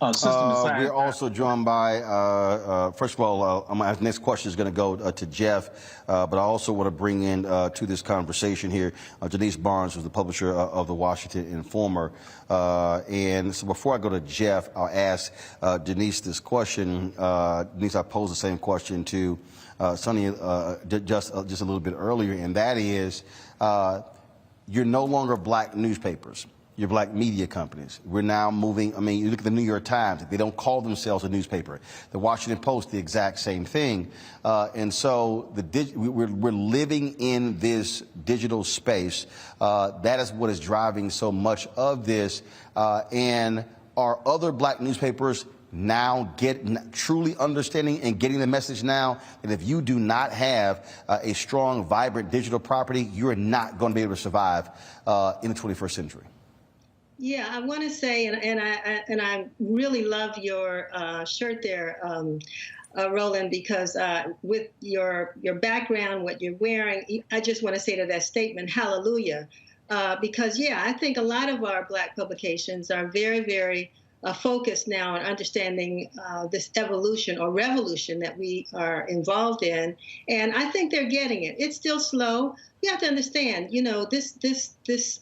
Speaker 1: We're also joined by, first of all, my next question is going to go to Jeff, but I also want to bring in to this conversation here Denise Barnes, who's the publisher of the Washington Informer. And so before I go to Jeff, I'll ask Denise this question. Denise, I posed the same question to Sonny just a little bit earlier, and that is, you're no longer Black newspapers. You're Black media companies. We're now moving, you look at the New York Times, they don't call themselves a newspaper. The Washington Post, the exact same thing. And so we're living in this digital space. That is what is driving so much of this. And are other Black newspapers now truly understanding and getting the message now that if you do not have a strong, vibrant digital property, you're not going to be able to survive in the 21st century?
Speaker 14: Yeah, I want to say, and I really love your shirt there, Roland, because with your background, what you're wearing, I just want to say to that statement, hallelujah, because yeah, I think a lot of our Black publications are very, very focused now on understanding this evolution or revolution that we are involved in, and I think they're getting it. It's still slow. You have to understand, this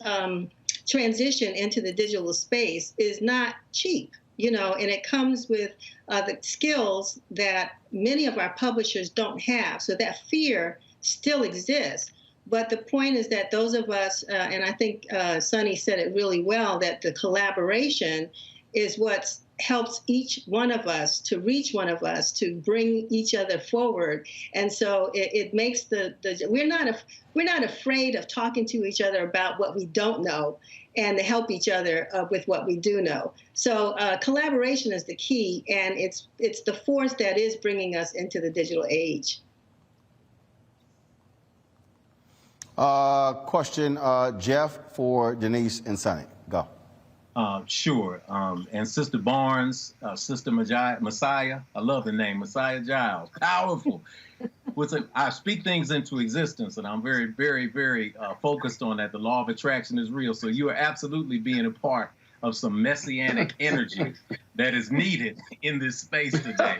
Speaker 14: transition into the digital space is not cheap, and it comes with the skills that many of our publishers don't have. So that fear still exists. But the point is that those of us, and I think Sonny said it really well, that the collaboration is what helps each one of us to reach one of us, to bring each other forward. And so it makes we're not afraid of talking to each other about what we don't know and to help each other with what we do know. So collaboration is the key, and it's the force that is bringing us into the digital age.
Speaker 1: Question, Jeff, for Denise and Sonny. Go.
Speaker 4: Sure. And Sister Barnes, Sister Messiah, I love the name, Messiah Giles, powerful. I speak things into existence, and I'm very, very, very focused on that. The law of attraction is real. So you are absolutely being a part of some messianic energy that is needed in this space today,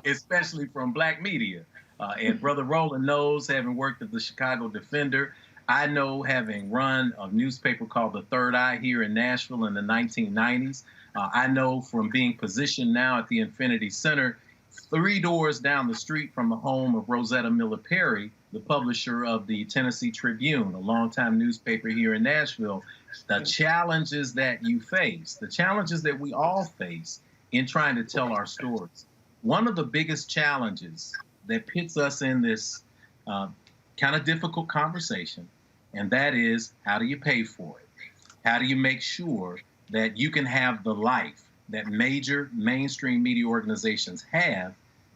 Speaker 4: especially from Black media. And Brother Roland knows, having worked at the Chicago Defender, I know, having run a newspaper called The Third Eye here in Nashville in the 1990s. I know from being positioned now at the Infinity Center, 3 doors down the street from the home of Rosetta Miller Perry, the publisher of the Tennessee Tribune, a longtime newspaper here in Nashville. The challenges that you face, the challenges that we all face in trying to tell our stories. One of the biggest challenges that puts us in this kind of difficult conversation, and that is, how do you pay for it? How do you make sure that you can have the life that major mainstream media organizations have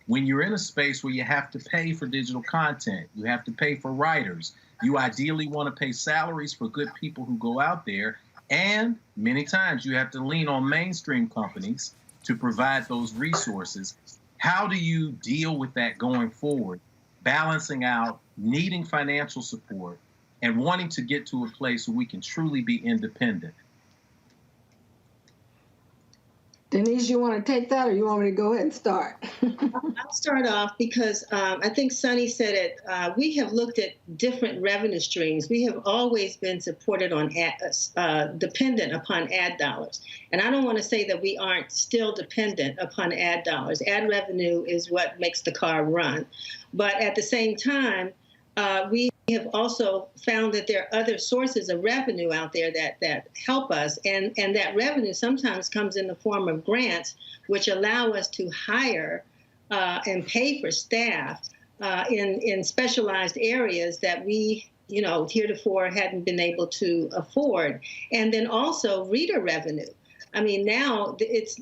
Speaker 4: when you're in a space where you have to pay for digital content, you have to pay for writers, you ideally want to pay salaries for good people who go out there, and many times you have to lean on mainstream companies to provide those resources. How do you deal with that going forward, balancing out needing financial support and wanting to get to a place where we can truly be independent?
Speaker 13: Denise, you want to take that, or you want me to go ahead and start?
Speaker 14: I'll start off because I think Sonny said it. We have looked at different revenue streams. We have always been supported on dependent upon ad dollars. And I don't want to say that we aren't still dependent upon ad dollars. Ad revenue is what makes the car run. But at the same time, we have also found that there are other sources of revenue out there that help us, and that revenue sometimes comes in the form of grants, which allow us to hire and pay for staff in specialized areas that we, heretofore hadn't been able to afford. And then also reader revenue. I mean, now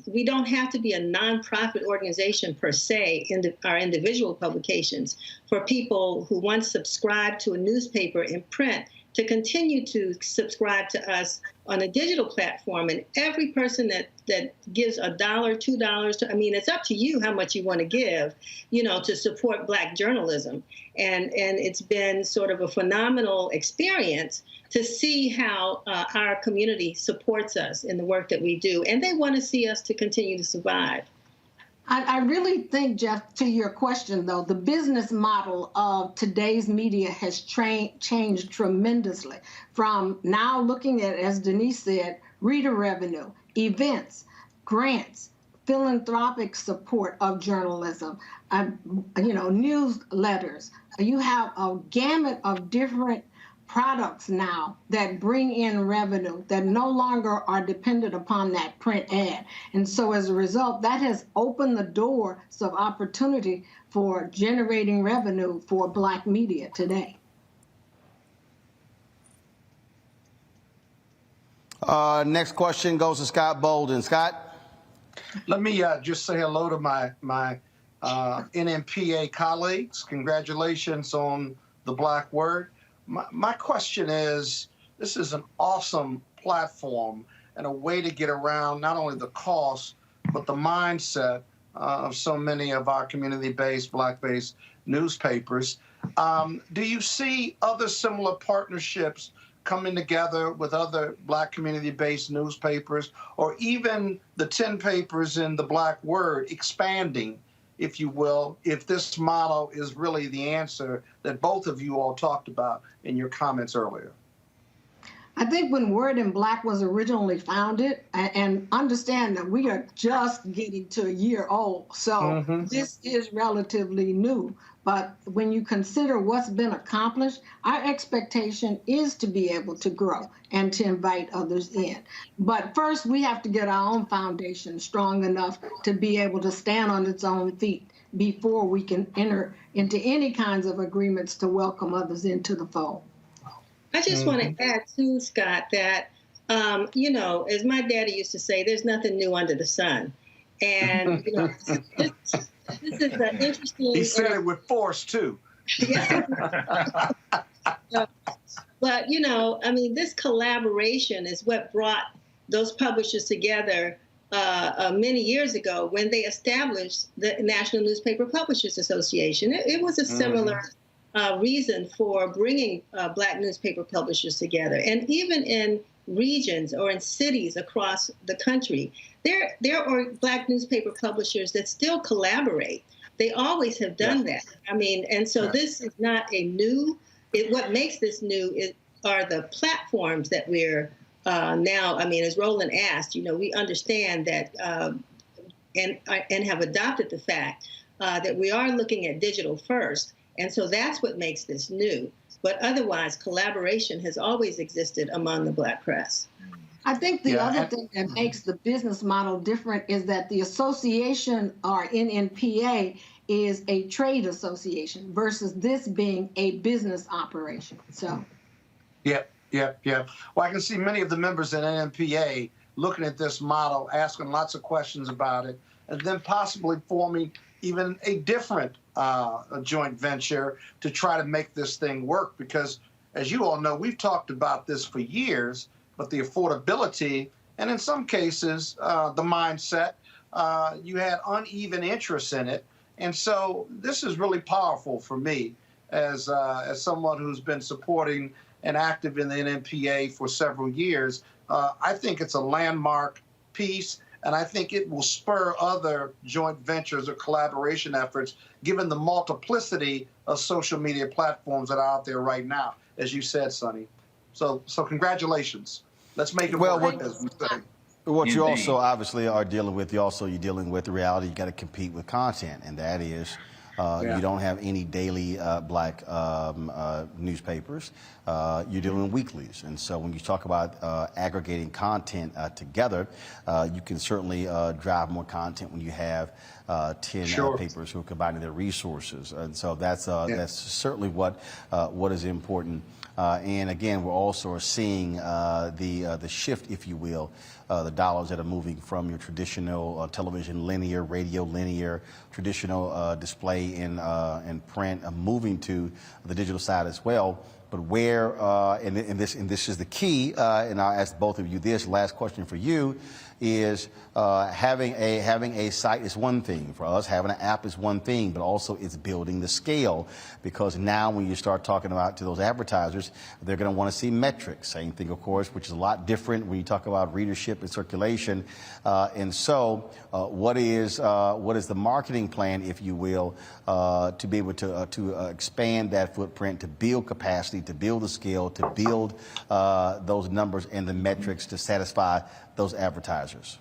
Speaker 14: we don't have to be a nonprofit organization per se in our individual publications for people who once subscribed to a newspaper in print to continue to subscribe to us on a digital platform. And every person that gives $1, $2, it's up to you how much you want to give, to support Black journalism. And it's been sort of a phenomenal experience to see how our community supports us in the work that we do. And they want to see us to continue to survive.
Speaker 13: I really think, Jeff, to your question, though, the business model of today's media has changed tremendously from now looking at, as Denise said, reader revenue, events, grants, philanthropic support of journalism, newsletters. You have a gamut of different products now that bring in revenue that no longer are dependent upon that print ad. And so as a result, that has opened the doors of opportunity for generating revenue for Black media today.
Speaker 1: Next question goes to Scott Bolden. Scott?
Speaker 5: Let me just say hello to my NMPA colleagues. Congratulations on the Black Word. My question is, this is an awesome platform and a way to get around not only the cost, but the mindset of so many of our community-based, Black-based newspapers. Do you see other similar partnerships coming together with other Black community-based newspapers, or even the 10 papers in the Black Word expanding, if you will, if this model is really the answer that both of you all talked about in your comments earlier?
Speaker 13: I think when Word in Black was originally founded, and understand that we are just getting to a year old, so this is relatively new. But when you consider what's been accomplished, our expectation is to be able to grow and to invite others in. But first, we have to get our own foundation strong enough to be able to stand on its own feet before we can enter into any kinds of agreements to welcome others into the fold.
Speaker 14: I just want to add too, Scott, that, as my daddy used to say, there's nothing new under the sun. And, this is an interesting...
Speaker 5: He said it with force, too.
Speaker 14: Yeah. But, you know, I mean, this collaboration is what brought those publishers together many years ago when they established the National Newspaper Publishers Association. It was a similar reason for bringing Black newspaper publishers together. And even in regions or in cities across the country, there are Black newspaper publishers that still collaborate. They always have done that. I mean, and so this is not a new. What makes this new are the platforms that we're now. I mean, as Roland asked, you know, we understand that and have adopted the fact that we are looking at digital first, and so that's what makes this new. But otherwise, collaboration has always existed among the Black press.
Speaker 13: I think the other thing that makes the business model different is that the association, or NNPA, is a trade association versus this being a business operation. So.
Speaker 5: Yep. Well, I can see many of the members in NNPA looking at this model, asking lots of questions about it, and then possibly forming even a different joint venture to try to make this thing work. Because, as you all know, we've talked about this for years, but the affordability and in some cases the mindset, you had uneven interest in it. And so this is really powerful for me as someone who's been supporting and active in the NNPA for several years. I think it's a landmark piece, and I think it will spur other joint ventures or collaboration efforts, given the multiplicity of social media platforms that are out there right now, as you said, Sonny. So congratulations. Let's make it work, as we say.
Speaker 1: What you also obviously are dealing with, you're dealing with the reality. You got to compete with content, and that is you don't have any daily Black newspapers. You're doing weeklies, and so when you talk about aggregating content together, you can certainly drive more content when you have 10 papers who are combining their resources, and so that's certainly what is important. And again, we're also seeing the shift, if you will, the dollars that are moving from your traditional television linear, radio linear, traditional display in print, moving to the digital side as well. But where, and this is the key, and I'll ask both of you this, last question for you, is having a site is one thing. For us, having an app is one thing, but also it's building the scale, because now when you start talking about to those advertisers, they're going to want to see metrics. Same thing, of course, which is a lot different when you talk about readership and circulation. And so what is the marketing plan, if you will, to be able to expand that footprint, to build capacity, to build the scale, to build those numbers and the metrics to satisfy those advertisers?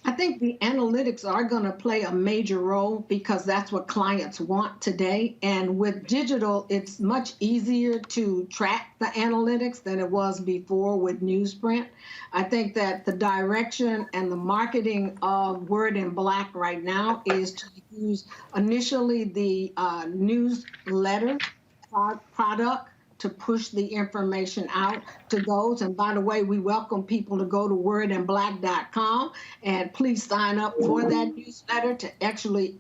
Speaker 13: I think the analytics are going to play a major role because that's what clients want today. And with digital, it's much easier to track the analytics than it was before with newsprint. I think that the direction and the marketing of Word in Black right now is to use initially the newsletter product to push the information out to those. And by the way, we welcome people to go to wordinblack.com and please sign up for that newsletter to actually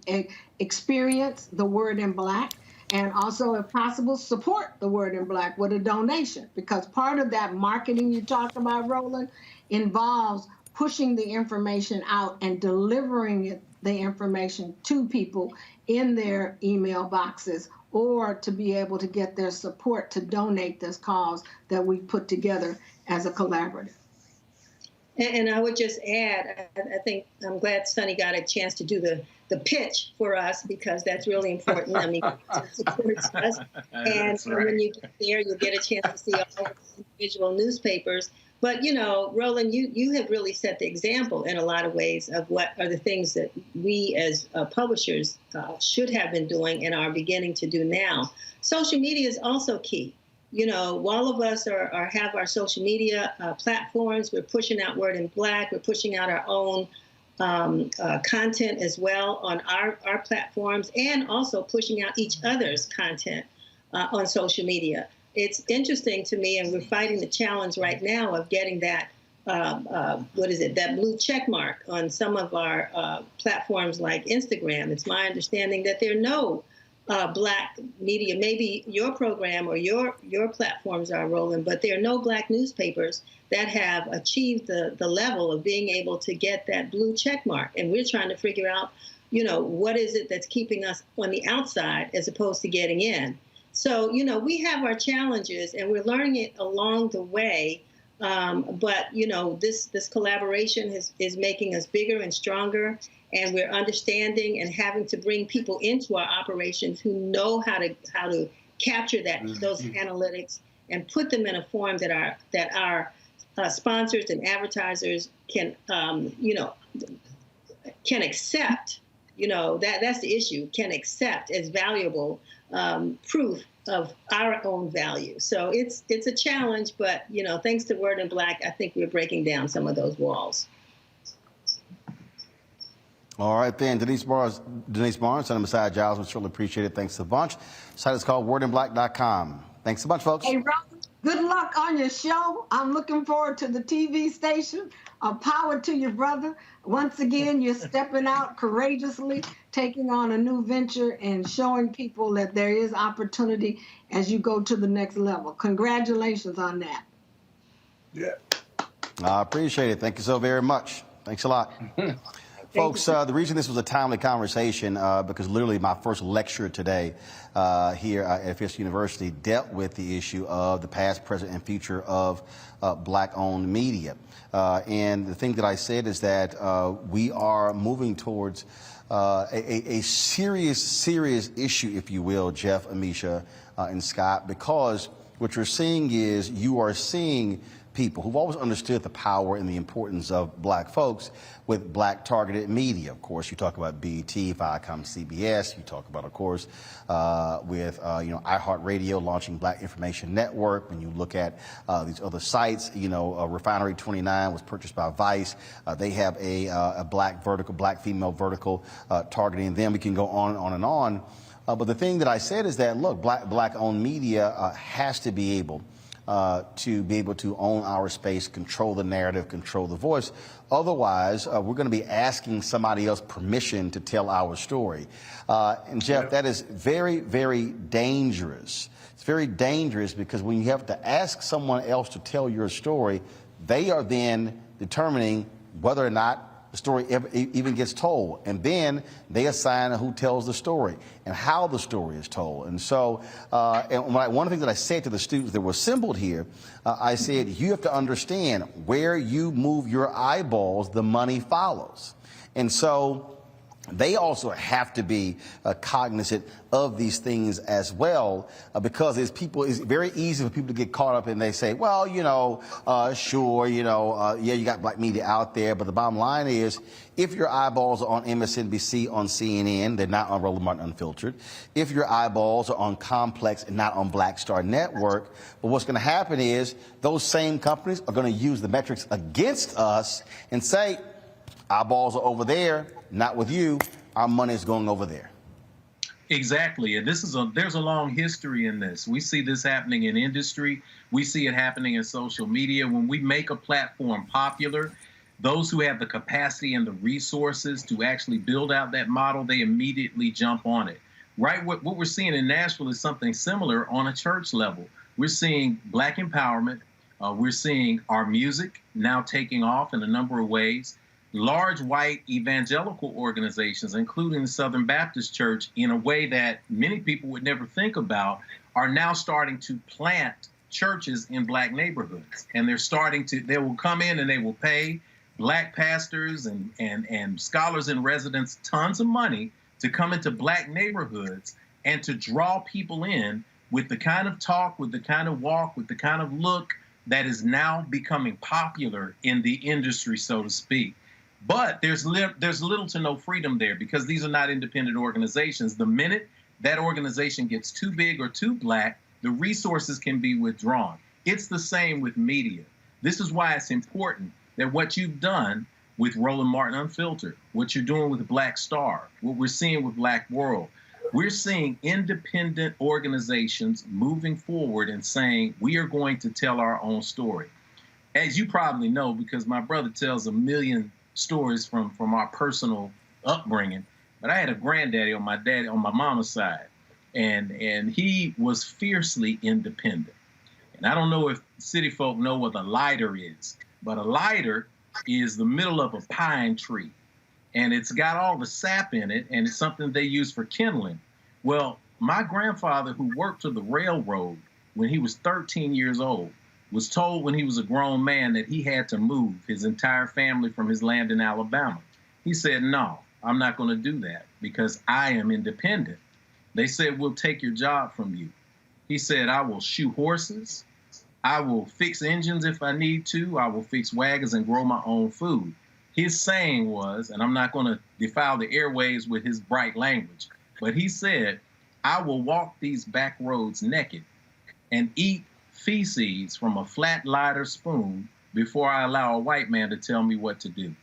Speaker 13: experience the Word in Black. And also, if possible, support the Word in Black with a donation, because part of that marketing you talked about, Roland, involves pushing the information out and delivering the information to people in their email boxes, or to be able to get their support to donate this cause that we put together as a collaborative.
Speaker 14: And I would just add, I think I'm glad Sonny got a chance to do the pitch for us, because that's really important. I mean, it supports us. And when you get there, you'll get a chance to see all the individual newspapers. But, you know, Roland, you have really set the example in a lot of ways of what are the things that we as publishers should have been doing and are beginning to do now. Social media is also key. You know, all of us have our social media platforms. We're pushing out Word in Black. We're pushing out our own content as well on our platforms, and also pushing out each other's content on social media. It's interesting to me, and we're fighting the challenge right now of getting that, that blue check mark on some of our platforms like Instagram. It's my understanding that there are no Black media. Maybe your program or your platforms are rolling, but there are no Black newspapers that have achieved the level of being able to get that blue check mark. And we're trying to figure out, what is it that's keeping us on the outside as opposed to getting in. So, we have our challenges and we're learning it along the way. But this collaboration is making us bigger and stronger, and we're understanding and having to bring people into our operations who know how to capture those analytics and put them in a form that our sponsors and advertisers can accept. That's the issue. Can accept as valuable proof of our own value. So it's a challenge, but thanks to Word in Black, I think we're breaking down some of those walls.
Speaker 1: All right, then. Denise Barnes, Senator Messiah Giles, we certainly appreciate it. Thanks a bunch. The site is called wordinblack.com. Thanks a bunch, folks.
Speaker 13: Hey, Roland, good luck on your show. I'm looking forward to the TV station. Power to your brother. Once again, you're stepping out courageously, taking on a new venture and showing people that there is opportunity as you go to the next level. Congratulations on that.
Speaker 5: Yeah.
Speaker 1: I appreciate it. Thank you so very much. Thanks a lot. Folks, the reason this was a timely conversation, because literally my first lecture today here at Fisk University dealt with the issue of the past, present, and future of Black-owned media. And the thing that I said is that we are moving towards a serious issue, if you will, Jeff, Amisha, and Scott, because what you're seeing is you are seeing people who've always understood the power and the importance of Black folks with Black targeted media. Of course, you talk about BET, Viacom, CBS. You talk about, of course, with iHeartRadio launching Black Information Network. When you look at these other sites, Refinery 29 was purchased by Vice. They have a Black vertical, Black female vertical targeting them. We can go on and on and on. But the thing that I said is that, look, Black-owned media has to be able to own our space, control the narrative, control the voice. Otherwise, we're going to be asking somebody else permission to tell our story. And Jeff, that is very, very dangerous. It's very dangerous because when you have to ask someone else to tell your story, they are then determining whether or not the story even gets told. And then they assign who tells the story and how the story is told. And so one of the things that I said to the students that were assembled here, I said, you have to understand where you move your eyeballs, the money follows. And so they also have to be cognizant of these things as well, because it's very easy for people to get caught up and they say, well, sure, yeah, you got Black media out there, but the bottom line is, if your eyeballs are on MSNBC, on CNN, they're not on Roland Martin Unfiltered. If your eyeballs are on Complex and not on Black Star Network, but what's going to happen is those same companies are going to use the metrics against us and say, eyeballs are over there, not with you. Our money is going over there.
Speaker 4: Exactly. And there's a long history in this. We see this happening in industry. We see it happening in social media. When we make a platform popular, those who have the capacity and the resources to actually build out that model, they immediately jump on it. Right? What we're seeing in Nashville is something similar on a church level. We're seeing Black empowerment. We're seeing our music now taking off in a number of ways. Large white evangelical organizations, including the Southern Baptist Church, in a way that many people would never think about, are now starting to plant churches in Black neighborhoods. And they will come in and they will pay Black pastors and scholars in residence tons of money to come into Black neighborhoods and to draw people in with the kind of talk, with the kind of walk, with the kind of look that is now becoming popular in the industry, so to speak. But there's little to no freedom there, because these are not independent organizations. The minute that organization gets too big or too Black, the resources can be withdrawn. It's the same with media. This is why it's important that what you've done with Roland Martin Unfiltered, what you're doing with Black Star, what we're seeing with Black World, we're seeing independent organizations moving forward and saying, we are going to tell our own story. As you probably know, because my brother tells a million stories from our personal upbringing, but I had a granddaddy on my mama's side and he was fiercely independent. And I don't know if city folk know what a lighter is, but a lighter is the middle of a pine tree, and it's got all the sap in it, and it's something they use for kindling. Well, my grandfather, who worked for the railroad when he was 13 years old, was told when he was a grown man that he had to move his entire family from his land in Alabama. He said, no, I'm not going to do that because I am independent. They said, we'll take your job from you. He said, I will shoe horses. I will fix engines if I need to. I will fix wagons and grow my own food. His saying was, and I'm not going to defile the airwaves with his bright language, but he said, I will walk these back roads naked and eat feces from a flat lighter spoon before I allow a white man to tell me what to do.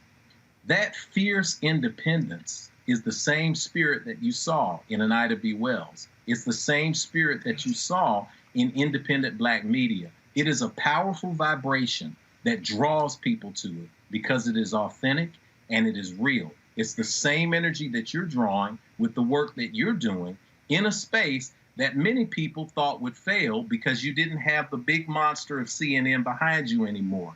Speaker 4: That fierce independence is the same spirit that you saw in an Ida B. Wells. It's the same spirit that you saw in independent Black media. It is a powerful vibration that draws people to it because it is authentic and it is real. It's the same energy that you're drawing with the work that you're doing in a space that many people thought would fail because you didn't have the big monster of CNN behind you anymore.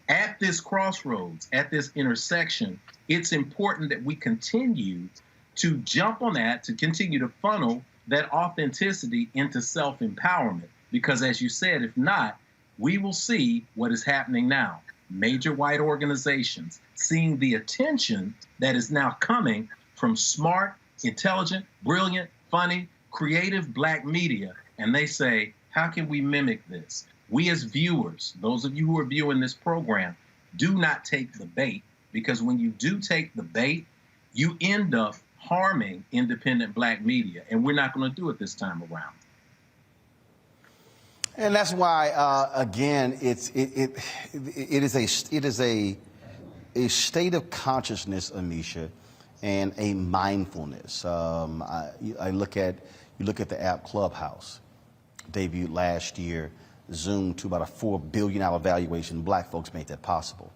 Speaker 4: At this crossroads, at this intersection, it's important that we continue to jump on that, to continue to funnel that authenticity into self-empowerment. Because as you said, if not, we will see what is happening now. Major white organizations seeing the attention that is now coming from smart, intelligent, brilliant, funny, creative Black media, and they say, how can we mimic this? We as viewers, those of you who are viewing this program, do not take the bait, because when you do take the bait, you end up harming independent Black media, and we're not going to do it this time around.
Speaker 1: And that's why, again, it is a state of consciousness, Amisha, and a mindfulness. You look at the app Clubhouse, debuted last year, zoomed to about a $4 billion valuation. Black folks made that possible.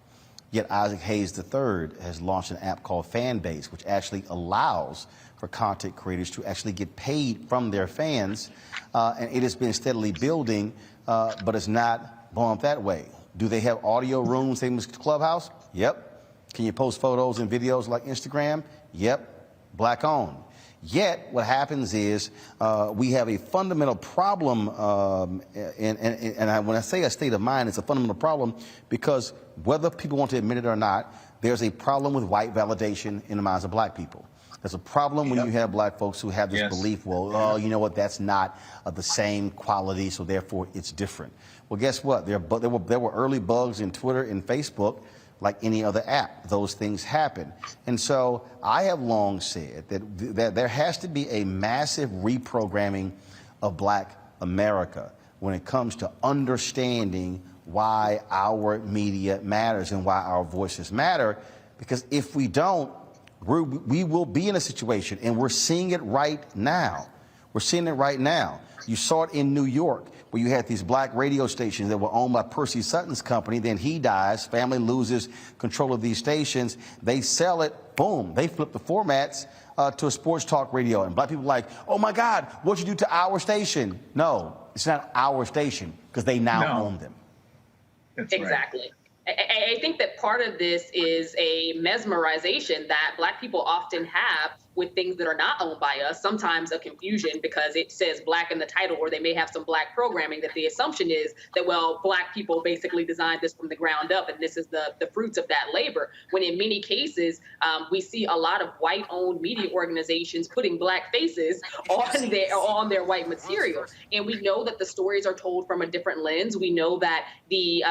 Speaker 1: Yet Isaac Hayes III has launched an app called Fanbase, which actually allows for content creators to actually get paid from their fans. And it has been steadily building, but it's not blowing up that way. Do they have audio rooms, same as Clubhouse? Yep. Can you post photos and videos like Instagram? Yep. Black owned. Yet what happens is we have a fundamental problem, and when I say a state of mind, it's a fundamental problem because whether people want to admit it or not, there's a problem with white validation in the minds of Black people. There's a problem when you have Black folks who have this belief, well, oh, you know what, that's not the same quality, so therefore it's different. Well, guess what? There were early bugs in Twitter and Facebook. Like any other app, those things happen. And so I have long said that there has to be a massive reprogramming of Black America when it comes to understanding why our media matters and why our voices matter. Because if we don't, we will be in a situation, and we're seeing it right now. We're seeing it right now. You saw it in New York, where you had these Black radio stations that were owned by Percy Sutton's company. Then he dies, family loses control of these stations. They sell it, boom, they flip the formats to a sports talk radio. And Black people are like, oh my God, what'd you do to our station? No, it's not our station, because they now own them.
Speaker 4: That's
Speaker 3: exactly.
Speaker 4: Right.
Speaker 3: I think that part of this is a mesmerization that Black people often have with things that are not owned by us, sometimes a confusion because it says Black in the title, or they may have some Black programming, that the assumption is that, well, Black people basically designed this from the ground up and this is the fruits of that labor. When in many cases, we see a lot of white-owned media organizations putting Black faces on their white material. And we know that the stories are told from a different lens. We know that the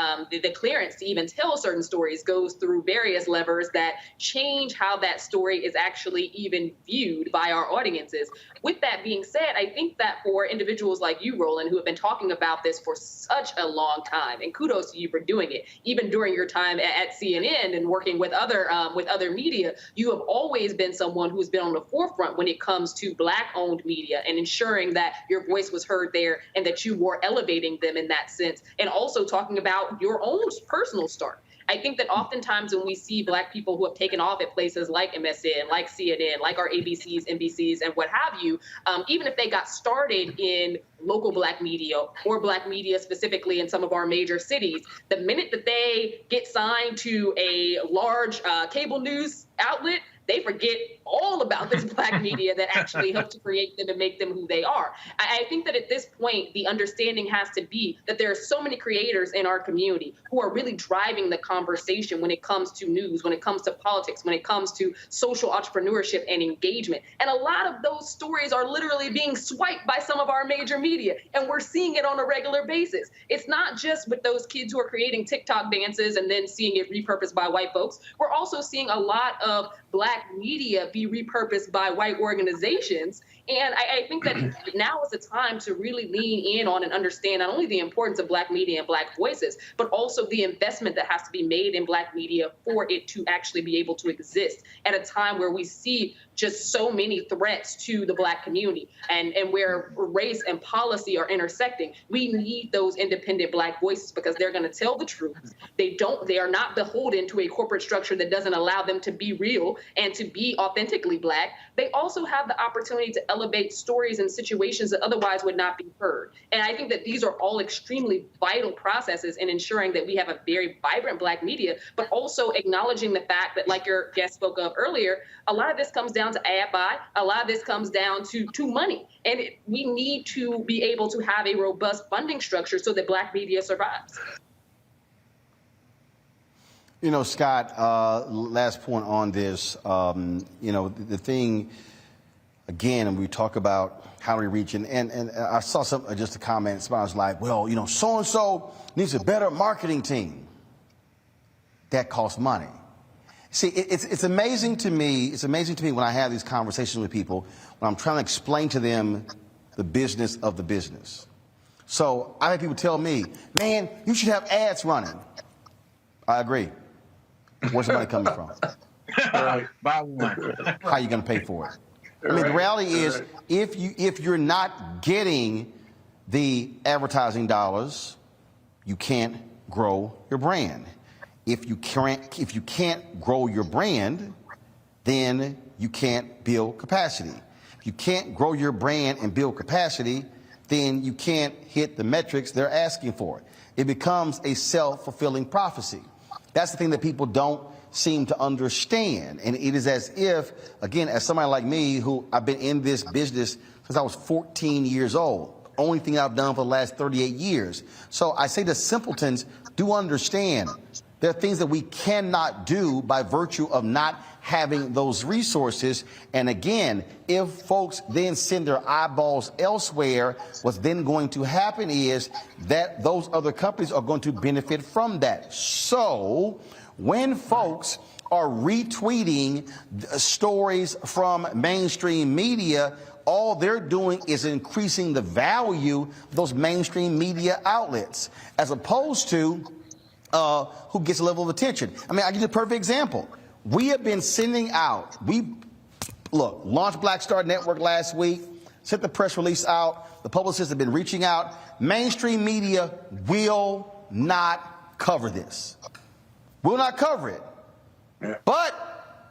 Speaker 3: clearance to even tell certain stories goes through various levers that change how that story is actually even viewed by our audiences. With that being said, I think that for individuals like you, Roland, who have been talking about this for such a long time, and kudos to you for doing it, even during your time at CNN and working with other media, you have always been someone who's been on the forefront when it comes to Black-owned media and ensuring that your voice was heard there and that you were elevating them in that sense, and also talking about your own personal start. I think that oftentimes when we see Black people who have taken off at places like MSN, like CNN, like our ABCs, NBCs, and what have you, even if they got started in local Black media or Black media specifically in some of our major cities, the minute that they get signed to a large cable news outlet, they forget all about this Black media that actually helped to create them and make them who they are. I think that at this point, the understanding has to be that there are so many creators in our community who are really driving the conversation when it comes to news, when it comes to politics, when it comes to social entrepreneurship and engagement. And a lot of those stories are literally being swiped by some of our major media, and we're seeing it on a regular basis. It's not just with those kids who are creating TikTok dances and then seeing it repurposed by white folks. We're also seeing a lot of Black media be repurposed by white organizations. And I think that now is the time to really lean in on and understand not only the importance of Black media and Black voices, but also the investment that has to be made in Black media for it to actually be able to exist at a time where we see just so many threats to the Black community and where race and policy are intersecting. We need those independent Black voices because they're going to tell the truth. They are not beholden to a corporate structure that doesn't allow them to be real and to be authentically Black. They also have the opportunity to elevate stories and situations that otherwise would not be heard. And I think that these are all extremely vital processes in ensuring that we have a very vibrant Black media, but also acknowledging the fact that, like your guest spoke of earlier, a lot of this comes down to ad buy. A lot of this comes down to money. And we need to be able to have a robust funding structure so that Black media survives.
Speaker 1: You know, Scott, last point on this, you know, the thing, again, and we talk about how we reach, and I saw just a comment, somebody was like, well, you know, so-and-so needs a better marketing team. That costs money. See, it's amazing to me, when I have these conversations with people, when I'm trying to explain to them the business of the business. So I have people tell me, man, you should have ads running. I agree. Where's the money coming from?
Speaker 5: Buy one.
Speaker 1: How are you going to pay for it? I mean, the reality is, if you're not getting the advertising dollars, you can't grow your brand. If you can't grow your brand, then you can't build capacity. If you can't grow your brand and build capacity, then you can't hit the metrics they're asking for. It becomes a self-fulfilling prophecy. That's the thing that people don't seem to understand. And it is as if, again, as somebody like me, who I've been in this business since I was 14 years old, only thing I've done for the last 38 years. So I say the simpletons do understand there are things that we cannot do by virtue of not having those resources. And again, if folks then send their eyeballs elsewhere, what's then going to happen is that those other companies are going to benefit from that. So when folks are retweeting stories from mainstream media, all they're doing is increasing the value of those mainstream media outlets, as opposed to who gets a level of attention. I mean, I'll give you a perfect example. We have been sending out, launched Black Star Network last week, sent the press release out, the publicists have been reaching out. Mainstream media will not cover this. Will not cover it. Yeah. But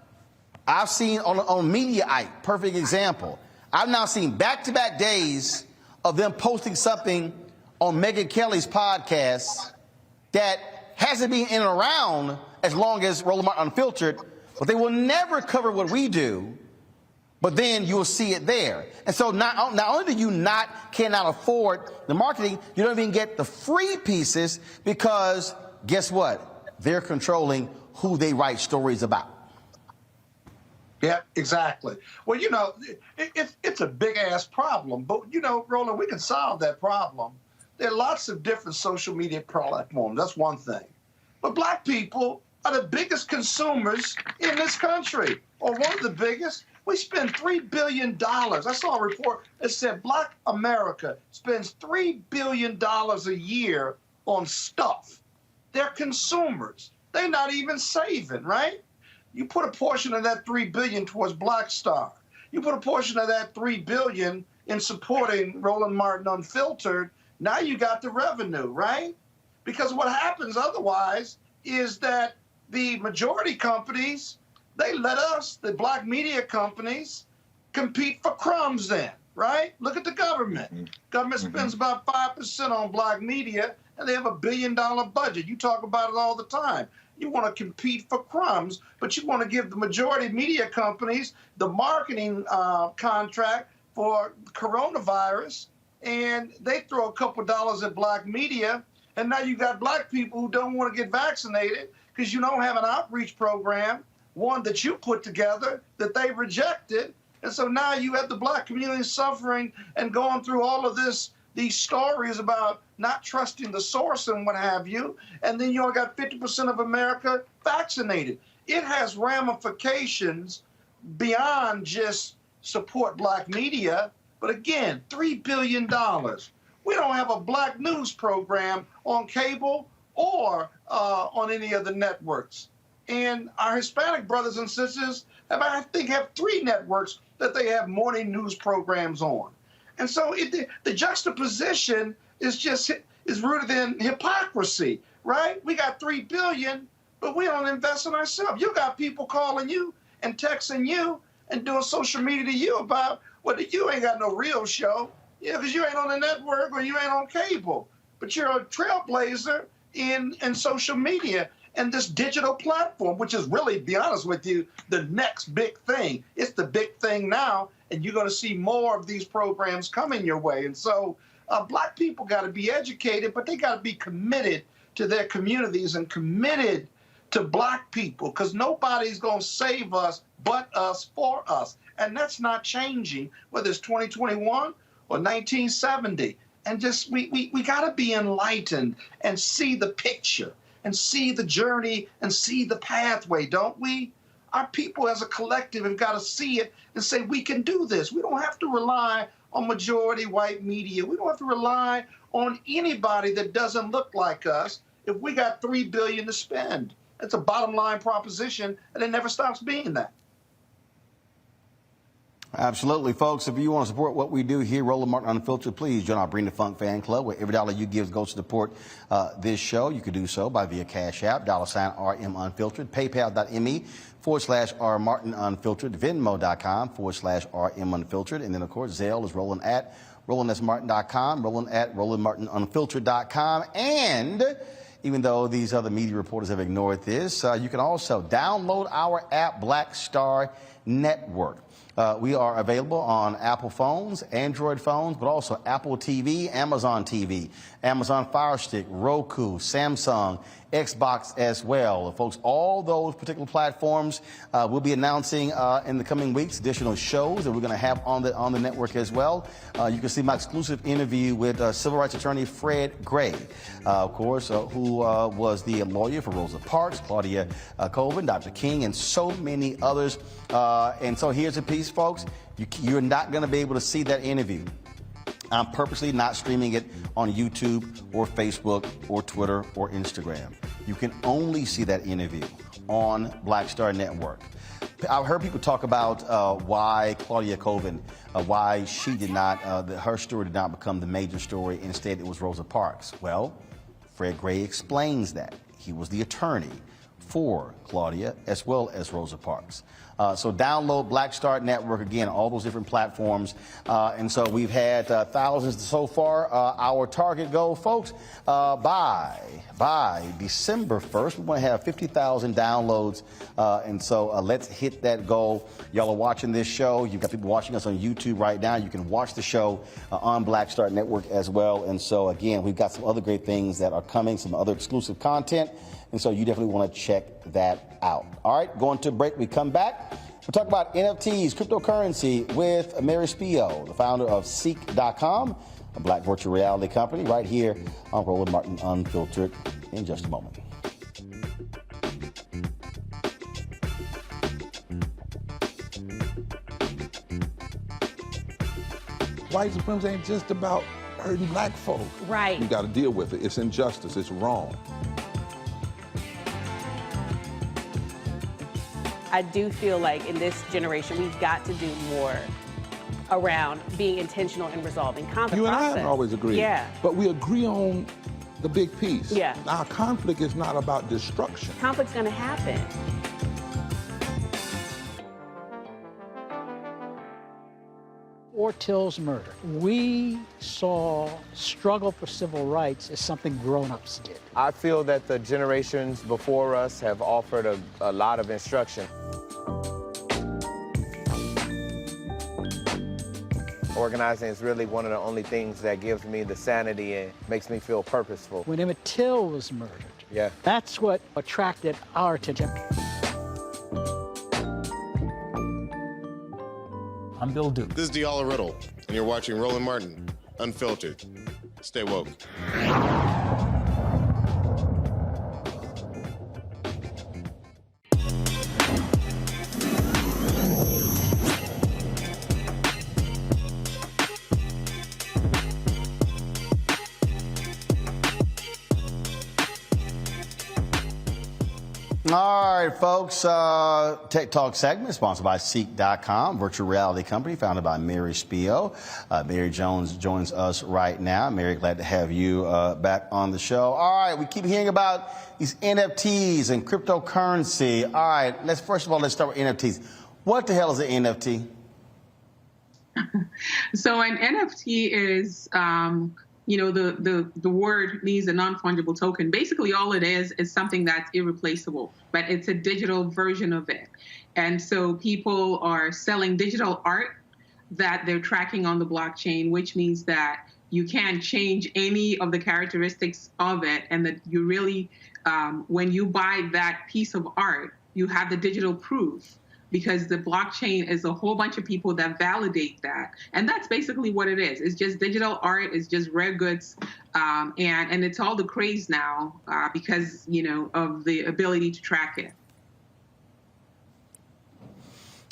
Speaker 1: I've seen on Mediaite, perfect example, I've now seen back-to-back days of them posting something on Megyn Kelly's podcast that hasn't been in and around as long as Roland Martin Unfiltered, but they will never cover what we do, but then you will see it there. And so not only do you cannot afford the marketing, you don't even get the free pieces because guess what? They're controlling who they write stories about.
Speaker 5: Yeah, exactly. Well, you know, it's a big-ass problem, but, you know, Roland, we can solve that problem. There are lots of different social media platforms. That's one thing. But Black people are the biggest consumers in this country, or one of the biggest. We spend $3 billion. I saw a report that said Black America spends $3 billion a year on stuff. They're consumers. They're not even saving, right? You put a portion of that $3 billion towards Black Star. You put a portion of that $3 billion in supporting Roland Martin Unfiltered. Now you got the revenue, right? Because what happens otherwise is that the majority companies, they let us, the black media companies, compete for crumbs then, right? Look at the government. Government spends about 5% on black media, and they have $1 billion budget. You talk about it all the time. You want to compete for crumbs, but you want to give the majority media companies the marketing contract for coronavirus, and they throw a couple dollars at black media, and now you got black people who don't want to get vaccinated because you don't have an outreach program, one that you put together that they rejected. And so now you have the black community suffering and going through all of these stories about not trusting the source and what have you. And then you only got 50% of America vaccinated. It has ramifications beyond just support black media. But again, $3 billion. We don't have a black news program on cable or on any of the networks. And our Hispanic brothers and sisters I think have 3 networks that they have morning news programs on. And so the juxtaposition is rooted in hypocrisy, right? We got $3 billion, but we don't invest in ourselves. You got people calling you and texting you and doing social media to you about, well, you ain't got no real show, because you ain't on the network or you ain't on cable, but you're a trailblazer in social media and this digital platform, which is really, to be honest with you, the next big thing. It's the big thing now, and you're going to see more of these programs coming your way. And so black people got to be educated, but they got to be committed to their communities and committed to black people, because nobody's going to save us but us for us. And that's not changing, whether it's 2021 or 1970. And just we got to be enlightened and see the picture and see the journey and see the pathway, don't we? Our people as a collective have got to see it and say, we can do this. We don't have to rely on majority white media. We don't have to rely on anybody that doesn't look like us if we got $3 billion to spend. It's a bottom line proposition, and it never stops being that.
Speaker 1: Absolutely, folks. If you want to support what we do here, Roland Martin Unfiltered, please join our Bring the Funk fan club, where every dollar you give goes to support this show. You can do so via Cash App, $RM Unfiltered, PayPal.me/R Martin Unfiltered, Venmo.com/RM Unfiltered, and then of course Zelle is Roland@RolandSMartin.com, Roland@RolandMartinUnfiltered.com, and even though these other media reporters have ignored this, you can also download our app, Black Star Network. We are available on Apple phones, Android phones, but also Apple TV, Amazon Fire Stick, Roku, Samsung, Xbox as well. Folks, all those particular platforms we'll be announcing in the coming weeks, additional shows that we're going to have on the network as well. You can see my exclusive interview with civil rights attorney Fred Gray, of course, who was the lawyer for Rosa Parks, Claudia Colvin, Dr. King, and so many others. And so here's a piece, folks. You're not going to be able to see that interview. I'm purposely not streaming it on YouTube or Facebook or Twitter or Instagram. You can only see that interview on Black Star Network. I've heard people talk about why Claudia Colvin, why she did not, her story did not become the major story. Instead, it was Rosa Parks. Well, Fred Gray explains that. He was the attorney for Claudia as well as Rosa Parks. So download Black Star Network, again, all those different platforms. And so we've had thousands so far. Our target goal, folks, by December 1st, we want to have 50,000 downloads. And so let's hit that goal. Y'all are watching this show. You've got people watching us on YouTube right now. You can watch the show on Black Star Network as well. And so, again, we've got some other great things that are coming, some other exclusive content. And so you definitely want to check that out. All right, going to a break. We come back. We'll talk about NFTs, cryptocurrency, with Mary Spio, the founder of CEEK.com, a black virtual reality company, right here on Roland Martin Unfiltered in just a moment.
Speaker 15: White supremacy ain't just about hurting black folk.
Speaker 12: Right.
Speaker 15: You got to deal with it. It's injustice. It's wrong.
Speaker 12: I do feel like in this generation, we've got to do more around being intentional in resolving conflict.
Speaker 15: You and I
Speaker 12: process.
Speaker 15: haven't always agreed.
Speaker 12: Yeah.
Speaker 15: But we agree on the big piece.
Speaker 7: Yeah.
Speaker 15: Now, conflict is not about destruction.
Speaker 7: Conflict's going to happen.
Speaker 16: Ortill's murder. We saw struggle for civil rights as something grown-ups did.
Speaker 17: I feel that the generations before us have offered a lot of instruction. Organizing is really one of the only things that gives me the sanity and makes me feel purposeful.
Speaker 16: When Emmett Till was murdered,
Speaker 17: yeah,
Speaker 16: that's what attracted our attention.
Speaker 18: I'm Bill Duke.
Speaker 19: This is Diala Riddle, and you're watching Roland Martin, Unfiltered. Stay woke.
Speaker 1: All right, folks, Tech Talk segment sponsored by CEEK.com, virtual reality company founded by Mary Spio. Mary Jones joins us right now. Mary, glad to have you back on the show. All right, we keep hearing about these NFTs and cryptocurrency. All right, first of all, let's start with NFTs. What the hell is an NFT?
Speaker 20: So an NFT is, the word means a non-fungible token. Basically, all it is something that's irreplaceable, but it's a digital version of it. And so people are selling digital art that they're tracking on the blockchain, which means that you can't change any of the characteristics of it. And that you really, when you buy that piece of art, you have the digital proof, because the blockchain is a whole bunch of people that validate that. And that's basically what it is. It's just digital art. It's just rare goods. And it's all the craze now because, of the ability to track it.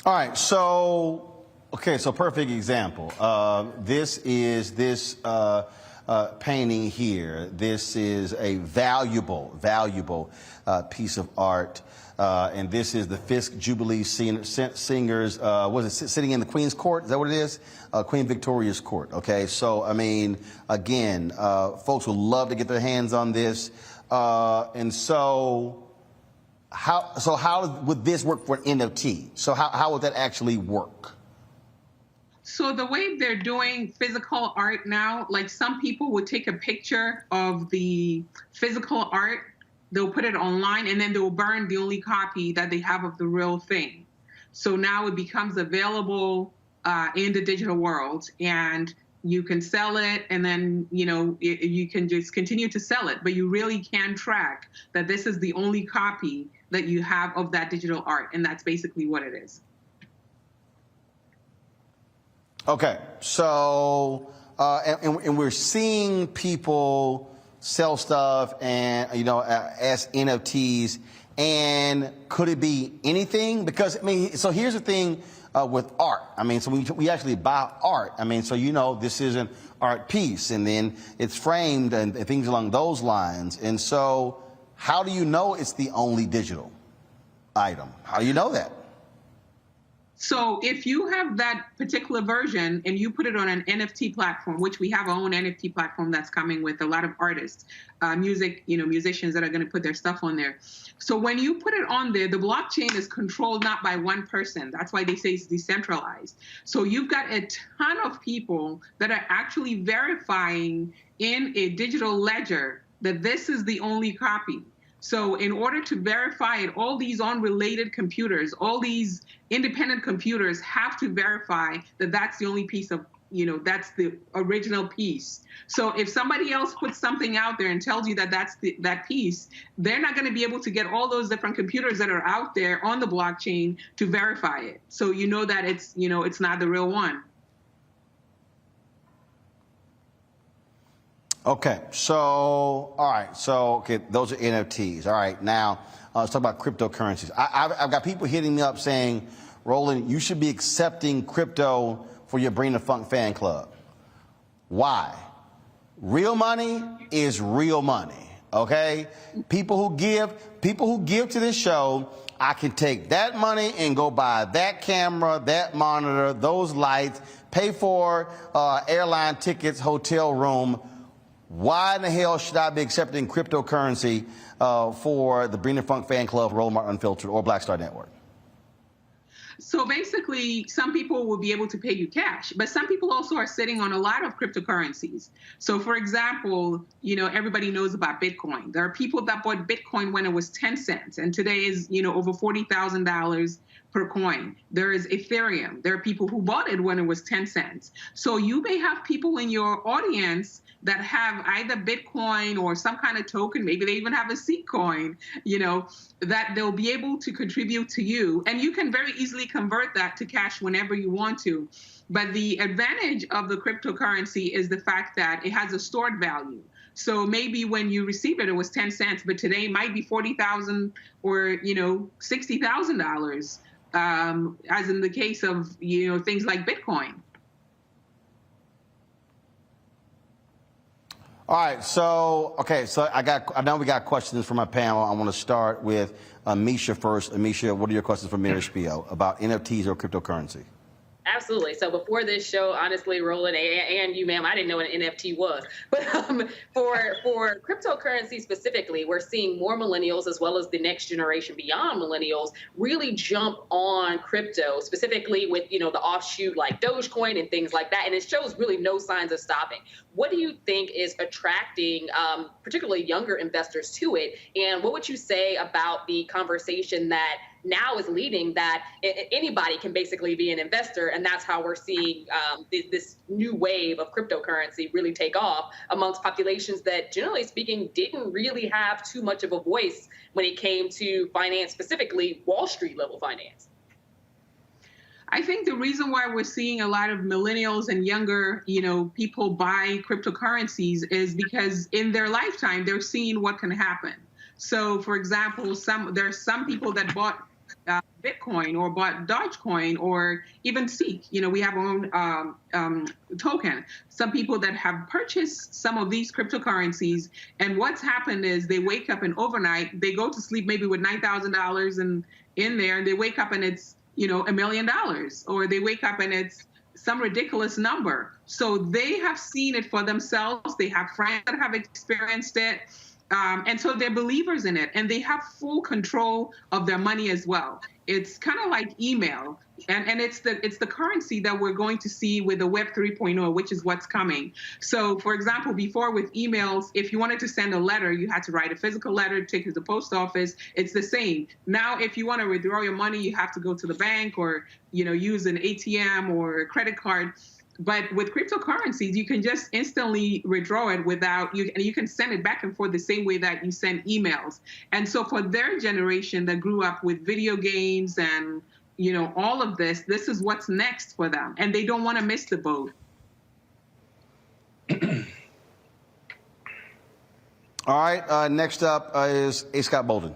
Speaker 1: All right. So perfect example. This painting here. This is a valuable piece of art. And this is the Fisk Jubilee Singers, sitting in the Queen's Court? Is that what it is? Queen Victoria's Court. Okay, so, again, folks would love to get their hands on this. And so how would this work for an NFT? So how would that actually work?
Speaker 20: So the way they're doing physical art now, like some people would take a picture of the physical art, they'll put it online, and then they'll burn the only copy that they have of the real thing. So now it becomes available in the digital world, and you can sell it, and then you can just continue to sell it. But you really can track that this is the only copy that you have of that digital art, and that's basically what it is.
Speaker 1: Okay, so and we're seeing people sell stuff and as NFTs, and could it be anything? Because so here's the thing with art. So we actually buy art. So this is an art piece, and then it's framed and things along those lines. And so how do you know it's the only digital item? How do you know that?
Speaker 20: So if you have that particular version and you put it on an NFT platform, which we have our own NFT platform that's coming with a lot of artists, musicians that are going to put their stuff on there. So when you put it on there, the blockchain is controlled not by one person. That's why they say it's decentralized. So you've got a ton of people that are actually verifying in a digital ledger that this is the only copy. So in order to verify it, all these unrelated computers, all these independent computers have to verify that that's the only piece of, that's the original piece. So if somebody else puts something out there and tells you that that's that piece, they're not going to be able to get all those different computers that are out there on the blockchain to verify it. So that it's not the real one.
Speaker 1: Okay, so, all right, so, those are NFTs. All right, now, let's talk about cryptocurrencies. I've got people hitting me up saying, Roland, you should be accepting crypto for your Bring the Funk fan club. Why? Real money is real money, okay? People who give to this show, I can take that money and go buy that camera, that monitor, those lights, pay for airline tickets, hotel room, Why in the hell should I be accepting cryptocurrency for the Breen and Funk fan club, Roland Martin Unfiltered, or Black Star Network?
Speaker 20: So basically, some people will be able to pay you cash, but some people also are sitting on a lot of cryptocurrencies. So for example, everybody knows about Bitcoin. There are people that bought Bitcoin when it was 10 cents, and today is, over $40,000 per coin. There is Ethereum. There are people who bought it when it was 10 cents. So you may have people in your audience that have either Bitcoin or some kind of token, maybe they even have a CEEK coin, that they'll be able to contribute to you. And you can very easily convert that to cash whenever you want to. But the advantage of the cryptocurrency is the fact that it has a stored value. So maybe when you receive it, it was 10 cents, but today it might be $40,000 or, $60,000, as in the case of, things like Bitcoin.
Speaker 1: All right, so I know we got questions from my panel. I want to start with Amisha first. Amisha, what are your questions for Mary Spiel about NFTs or cryptocurrency?
Speaker 3: Absolutely. So before this show, honestly, Roland and you, ma'am, I didn't know what an NFT was. But for cryptocurrency specifically, we're seeing more millennials as well as the next generation beyond millennials really jump on crypto, specifically with, the offshoot like Dogecoin and things like that. And it shows really no signs of stopping. What do you think is attracting particularly younger investors to it? And what would you say about the conversation that now is leading that anybody can basically be an investor, and that's how we're seeing this new wave of cryptocurrency really take off amongst populations that, generally speaking, didn't really have too much of a voice when it came to finance, specifically Wall Street level finance?
Speaker 20: I think the reason why we're seeing a lot of millennials and younger, people buy cryptocurrencies is because in their lifetime, they're seeing what can happen. So, for example, there's some people that bought Bitcoin or bought Dogecoin or even CEEK. We have our own token. Some people that have purchased some of these cryptocurrencies, and what's happened is they wake up and overnight, they go to sleep maybe with $9,000 in there, and they wake up and it's, $1 million, or they wake up and it's some ridiculous number. So they have seen it for themselves. They have friends that have experienced it. And so they're believers in it, and they have full control of their money as well. It's kind of like email, and it's the currency that we're going to see with the Web 3.0, which is what's coming. So, for example, before with emails, if you wanted to send a letter, you had to write a physical letter, take it to the post office. It's the same. Now, if you want to withdraw your money, you have to go to the bank or use an ATM or a credit card. But with cryptocurrencies, you can just instantly withdraw it and you can send it back and forth the same way that you send emails. And so for their generation that grew up with video games and, all of this is what's next for them. And they don't want to miss the boat.
Speaker 1: All right, next up is A. Scott Bolden.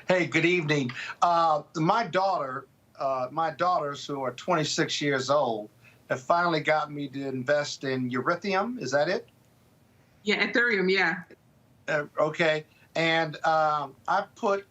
Speaker 5: Hey, good evening. My daughters, who are 26 years old, have finally got me to invest in Ethereum. Is that it?
Speaker 20: Yeah, Ethereum, yeah.
Speaker 5: Okay. And I put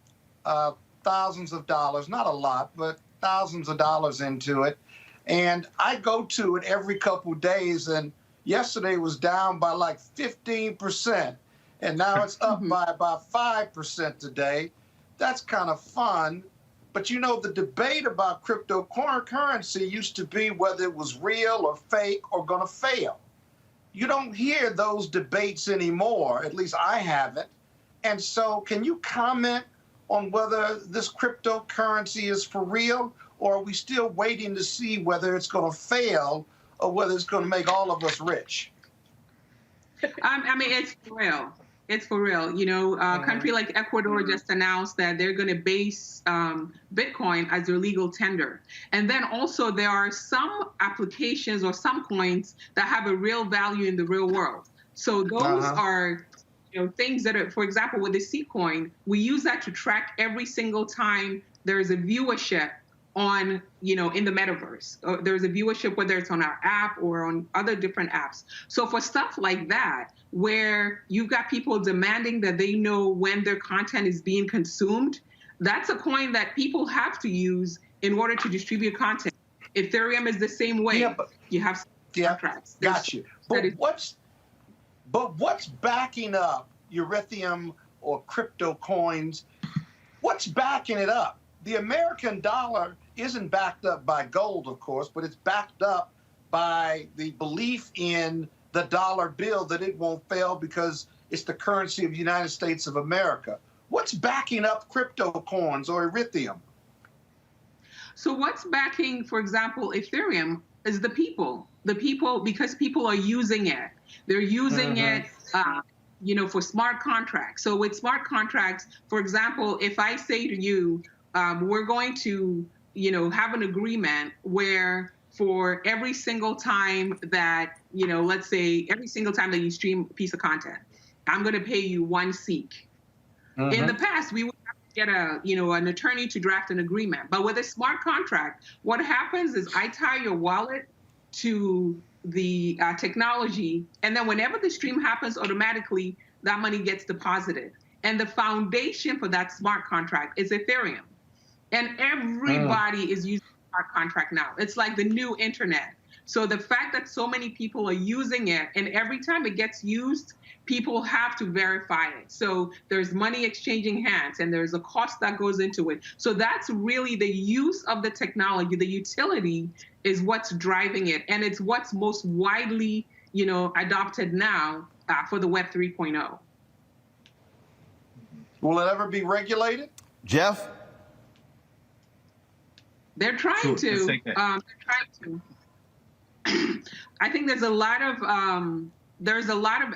Speaker 5: thousands of dollars, not a lot, but thousands of dollars into it. And I go to it every couple of days, and yesterday was down by like 15%. And now it's up by about 5% today. That's kind of fun. But the debate about cryptocurrency used to be whether it was real or fake or going to fail. You don't hear those debates anymore, at least I haven't. And so can you comment on whether this cryptocurrency is for real, or are we still waiting to see whether it's going to fail or whether it's going to make all of us rich?
Speaker 20: It's for real. It's for real. A country like Ecuador just announced that they're going to base Bitcoin as their legal tender. And then also there are some applications or some coins that have a real value in the real world. So those are things that are, for example, with the CEEK coin, we use that to track every single time there is a viewership on, in the metaverse. There's a viewership, whether it's on our app or on other different apps. So for stuff like that, where you've got people demanding that they know when their content is being consumed, that's a coin that people have to use in order to distribute content. Ethereum is the same way.
Speaker 5: Yeah, but,
Speaker 20: you have contracts.
Speaker 5: Got you. But But what's backing up Ethereum or crypto coins? What's backing it up? The American dollar isn't backed up by gold, of course, but it's backed up by the belief in the dollar bill that it won't fail because it's the currency of the United States of America. What's backing up crypto coins or Ethereum?
Speaker 20: So what's backing, for example, Ethereum is the people. The people, because people are using it. They're using it, for smart contracts. So with smart contracts, for example, if I say to you, we're going to, have an agreement where for every single time that, let's say every single time that you stream a piece of content, I'm going to pay you 1 CEEK. In the past, we would have to get an attorney to draft an agreement. But with a smart contract, what happens is I tie your wallet to the technology, and then whenever the stream happens, automatically that money gets deposited. And the foundation for that smart contract is Ethereum. And everybody is using smart contract now. It's like the new internet. So the fact that so many people are using it, and every time it gets used, people have to verify it. So there's money exchanging hands, and there's a cost that goes into it. So that's really the use of the technology. The utility is what's driving it, and it's what's most widely, adopted now for the Web 3.0.
Speaker 5: Will it ever be regulated?
Speaker 1: Jeff?
Speaker 20: They're trying to. I think there's a lot of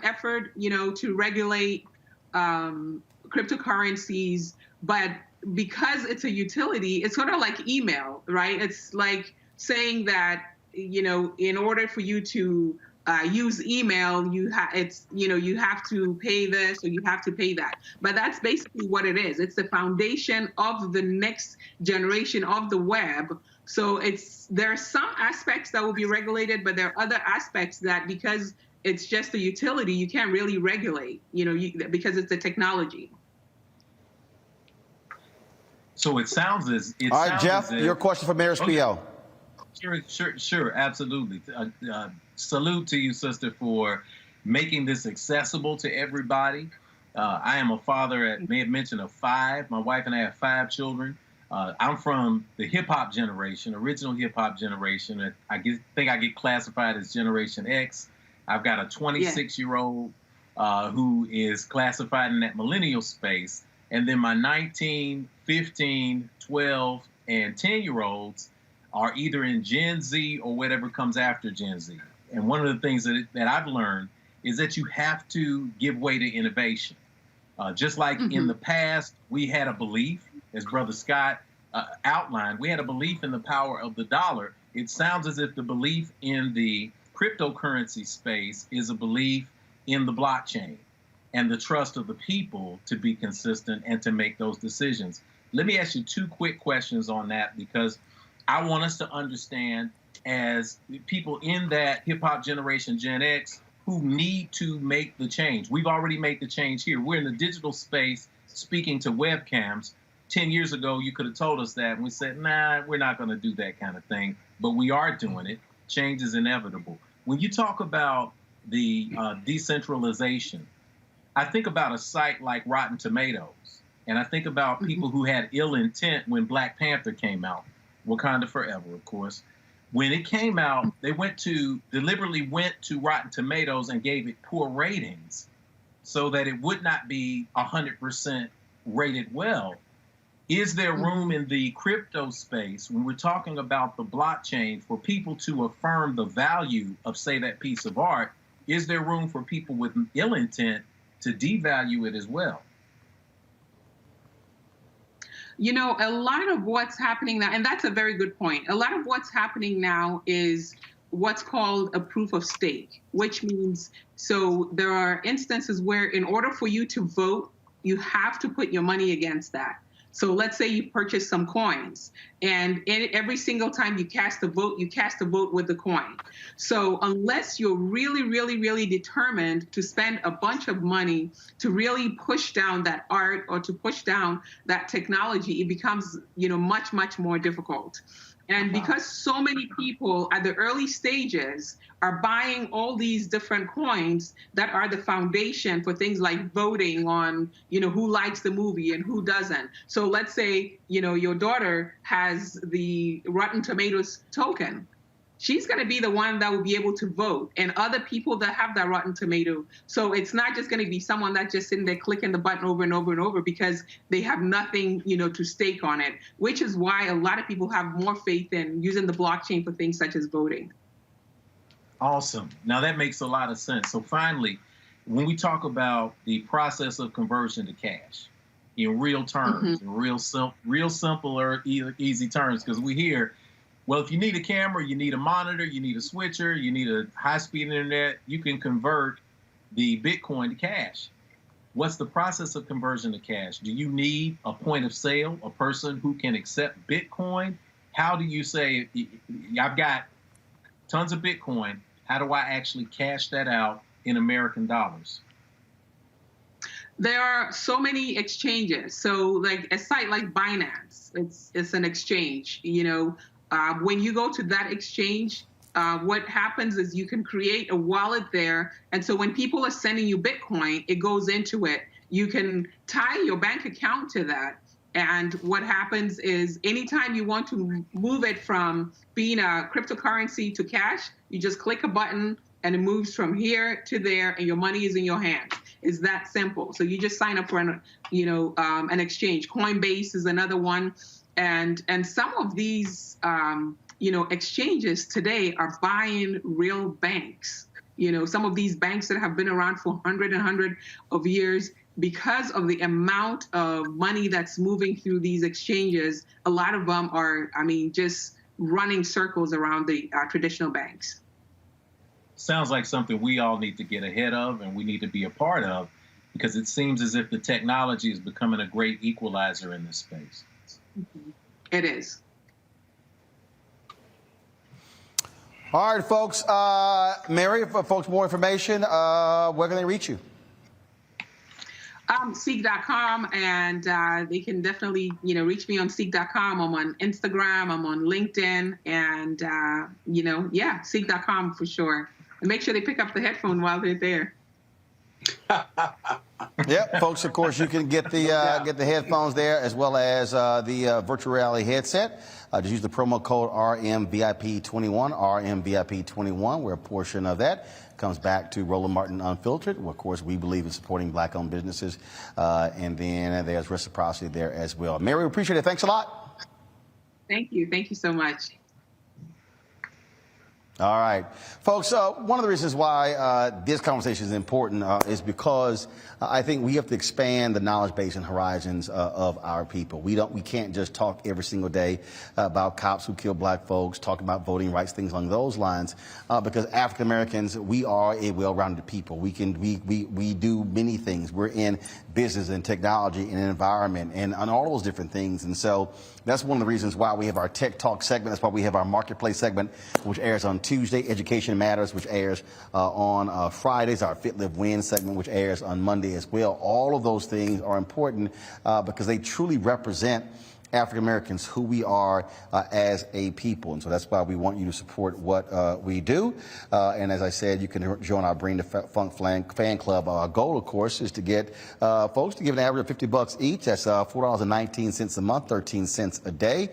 Speaker 20: effort, to regulate cryptocurrencies, but because it's a utility, it's sort of like email, right? It's like saying that, in order for you to use email, you have to pay this or you have to pay that. But that's basically what it is. It's the foundation of the next generation of the web. So there are some aspects that will be regulated, but there are other aspects that, because it's just a utility, you can't really regulate, because it's a technology.
Speaker 4: So it sounds as it.
Speaker 1: All right, Jeff, your question for Mayor Spiel.
Speaker 4: Sure, absolutely. Salute to you, sister, for making this accessible to everybody. I am a father, may have mentioned, of 5. My wife and I have 5 children. I'm from the hip-hop generation, original hip-hop generation. I think I get classified as Generation X. I've got a 26-year-old who is classified in that millennial space. And then my 19, 15, 12, and 10-year-olds are either in Gen Z or whatever comes after Gen Z. And one of the things that I've learned is that you have to give way to innovation. Just like in the past, we had a belief, as Brother Scott outlined, we had a belief in the power of the dollar. It sounds as if the belief in the cryptocurrency space is a belief in the blockchain and the trust of the people to be consistent and to make those decisions. Let me ask you 2 quick questions on that, because I want us to understand, as people in that hip-hop generation, Gen X, who need to make the change. We've already made the change here. We're in the digital space speaking to webcams. 10 years ago, you could have told us that, and we said, nah, we're not going to do that kind of thing. But we are doing it. Change is inevitable. When you talk about the decentralization, I think about a site like Rotten Tomatoes, and I think about people who had ill intent when Black Panther came out, Wakanda Forever, of course. When it came out, they deliberately went to Rotten Tomatoes and gave it poor ratings so that it would not be 100% rated well. Is there room in the crypto space, when we're talking about the blockchain, for people to affirm the value of, say, that piece of art? Is there room for people with ill intent to devalue it as well?
Speaker 20: A lot of what's happening now, and that's a very good point. A lot of what's happening now is what's called a proof of stake, which means, so there are instances where in order for you to vote, you have to put your money against that. So let's say you purchase some coins, and every single time you cast a vote with the coin. So unless you're really, really, really determined to spend a bunch of money to really push down that art or to push down that technology, it becomes, much, much more difficult. And because so many people at the early stages are buying all these different coins that are the foundation for things like voting on, who likes the movie and who doesn't. So let's say, your daughter has the Rotten Tomatoes token. She's going to be the one that will be able to vote, and other people that have that Rotten Tomato. So it's not just going to be someone that's just sitting there clicking the button over and over and over because they have nothing, to stake on it, which is why a lot of people have more faith in using the blockchain for things such as voting.
Speaker 4: Awesome. Now that makes a lot of sense. So finally, when we talk about the process of conversion to cash in real terms, in real simple or easy terms, because we hear, well, if you need a camera, you need a monitor, you need a switcher, you need a high-speed internet, you can convert the Bitcoin to cash. What's the process of conversion to cash? Do you need a point of sale, a person who can accept Bitcoin? How do you say, I've got tons of Bitcoin, how do I actually cash that out in American dollars?
Speaker 20: There are so many exchanges. So like a site like Binance, it's an exchange, when you go to that exchange, what happens is you can create a wallet there. And so when people are sending you Bitcoin, it goes into it. You can tie your bank account to that. And what happens is anytime you want to move it from being a cryptocurrency to cash, you just click a button and it moves from here to there and your money is in your hands. It's that simple. So you just sign up for an exchange. Coinbase is another one. And some of these, exchanges today are buying real banks. Some of these banks that have been around for hundred of years, because of the amount of money that's moving through these exchanges, a lot of them are, just running circles around the traditional banks.
Speaker 4: Sounds like something we all need to get ahead of and we need to be a part of, because it seems as if the technology is becoming a great equalizer in this space.
Speaker 20: It is.
Speaker 1: All right, folks. Mary, for folks more information, where can they reach you?
Speaker 20: CEEK.com, and they can definitely, reach me on CEEK.com. I'm on Instagram, I'm on LinkedIn, and, CEEK.com for sure. And make sure they pick up the headphone while they're there.
Speaker 1: Yep, folks, of course, you can get the headphones there as well as the virtual reality headset. Just use the promo code RMVIP21, RMVIP21, where a portion of that comes back to Roland Martin Unfiltered. Well, of course, we believe in supporting black-owned businesses, and then there's reciprocity there as well. Mary, we appreciate it. Thanks a lot.
Speaker 20: Thank you. Thank you so much.
Speaker 1: All right. Folks, one of the reasons why this conversation is important is because I think we have to expand the knowledge base and horizons of our people. We can't just talk every single day about cops who kill black folks, talk about voting rights, things along those lines, because African Americans, we are a well-rounded people. We do many things. We're in business and technology and environment and on all those different things. And so that's one of the reasons why we have our Tech Talk segment. That's why we have our Marketplace segment, which airs on Tuesday, Education Matters, which airs on Fridays, our Fit, Live, Win segment, which airs on Monday as well. All of those things are important because they truly represent African Americans, who we are as a people. And so that's why we want you to support what we do. And as I said, you can join our Bring the Funk fan club. Our goal, of course, is to get folks to give an average of $50 each. That's $4.19 a month, 13 cents a day.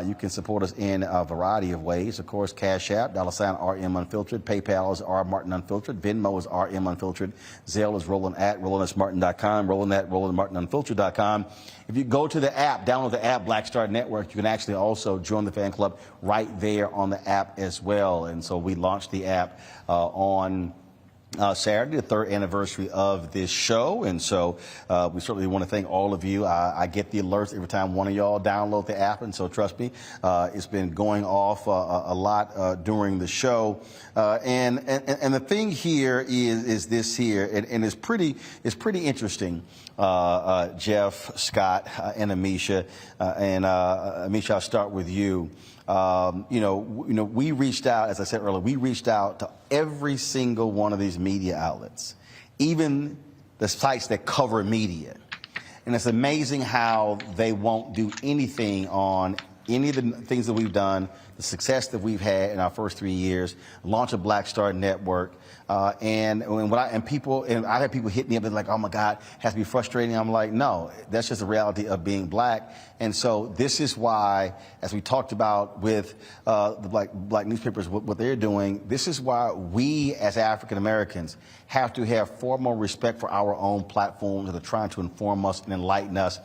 Speaker 1: You can support us in a variety of ways. Of course, Cash App, $RM Unfiltered. PayPal is R Martin Unfiltered. Venmo is RM Unfiltered. Zelle is Roland at RolandSMartin.com. Roland at RolandMartinUnfiltered.com. If you go to the app, download the app, Black Star Network, you can actually also join the fan club right there on the app as well. And so we launched the app on Saturday, the 3rd anniversary of this show. And so we certainly want to thank all of you. I get the alerts every time one of y'all download the app. And so trust me, it's been going off a lot during the show. And the thing here is this here, and it's pretty interesting. Jeff, Scott, and Amisha, Amisha, I'll start with you. We reached out, as I said earlier, we reached out to every single one of these media outlets, even the sites that cover media. And it's amazing how they won't do anything on any of the things that we've done, the success that we've had in our first 3 years, launch a Black Star Network, and I had people hit me up and like, oh my God, it has to be frustrating. I'm like, no, that's just the reality of being black. And so this is why, as we talked about with the black newspapers, what they're doing, this is why we as African Americans have to have far more respect for our own platforms that are trying to inform us and enlighten us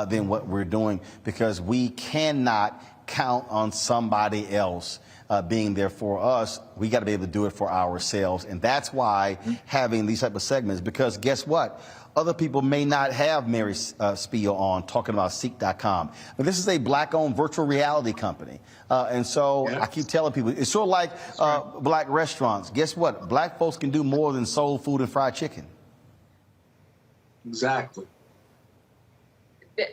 Speaker 1: than what we're doing, because we cannot count on somebody else being there for us. We got to be able to do it for ourselves. And that's why having these type of segments, because guess what? Other people may not have Mary Spiel on talking about CEEK.com. But this is a black-owned virtual reality company. And so I keep telling people, it's sort of like black restaurants. Guess what? Black folks can do more than soul food and fried chicken.
Speaker 5: Exactly.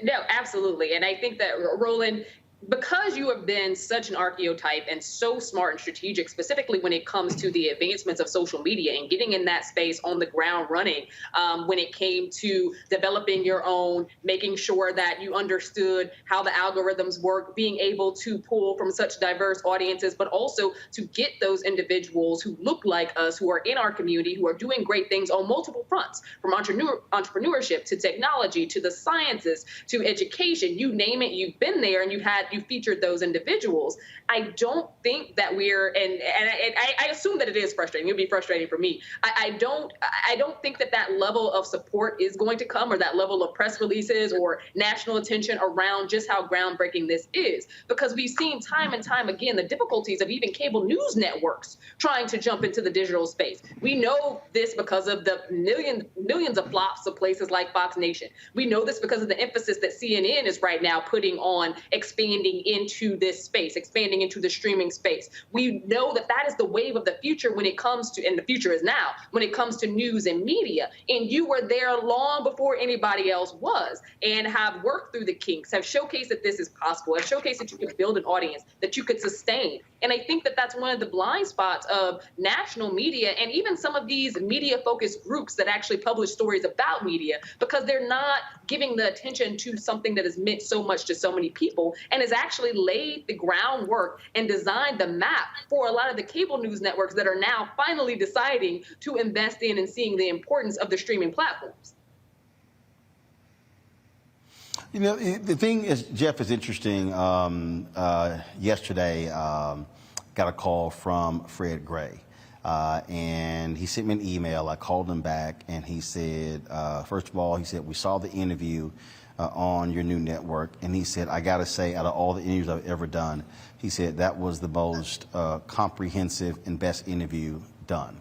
Speaker 3: No, absolutely. And I think that, Roland, because you have been such an archetype and so smart and strategic, specifically when it comes to the advancements of social media and getting in that space on the ground running, when it came to developing your own, making sure that you understood how the algorithms work, being able to pull from such diverse audiences, but also to get those individuals who look like us, who are in our community, who are doing great things on multiple fronts, from entrepreneurship to technology to the sciences to education, you name it, you've been there and you featured those individuals. I don't think that I assume that it is frustrating. It'll be frustrating for me. I don't think that level of support is going to come, or that level of press releases or national attention around just how groundbreaking this is, because we've seen time and time again the difficulties of even cable news networks trying to jump into the digital space. We know this because of the millions of flops of places like Fox Nation. We know this because of the emphasis that CNN is right now putting on expanding into this space, expanding into the streaming space. We know that is the wave of the future when it comes to, and the future is now, when it comes to news and media. And you were there long before anybody else was, and have worked through the kinks, have showcased that this is possible, have showcased that you could build an audience, that you could sustain. And I think that that's one of the blind spots of national media and even some of these media-focused groups that actually publish stories about media, because they're not giving the attention to something that has meant so much to so many people and has actually laid the groundwork and designed the map for a lot of the cable news networks that are now finally deciding to invest in and seeing the importance of the streaming platforms.
Speaker 1: You know, the thing is, Jeff, is interesting. Yesterday, got a call from Fred Gray, and he sent me an email. I called him back, and he said, first of all, he said, we saw the interview on your new network, and he said, I got to say, out of all the interviews I've ever done, he said, that was the most comprehensive and best interview done.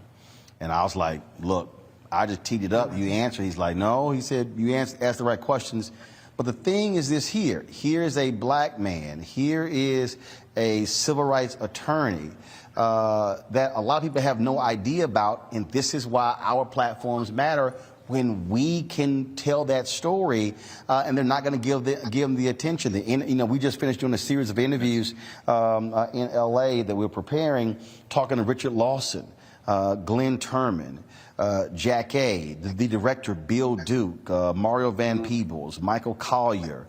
Speaker 1: And I was like, look, I just teed it up. You answered. He's like, no. He said, you asked the right questions. But the thing is this here. Here is a black man. Here is a civil rights attorney that a lot of people have no idea about. And this is why our platforms matter, when we can tell that story, and they're not going to give them the attention. We just finished doing a series of interviews in L.A. that we're preparing, talking to Richard Lawson, Glenn Turman, Jack A., the director, Bill Duke, Mario Van Peebles, Michael Collier,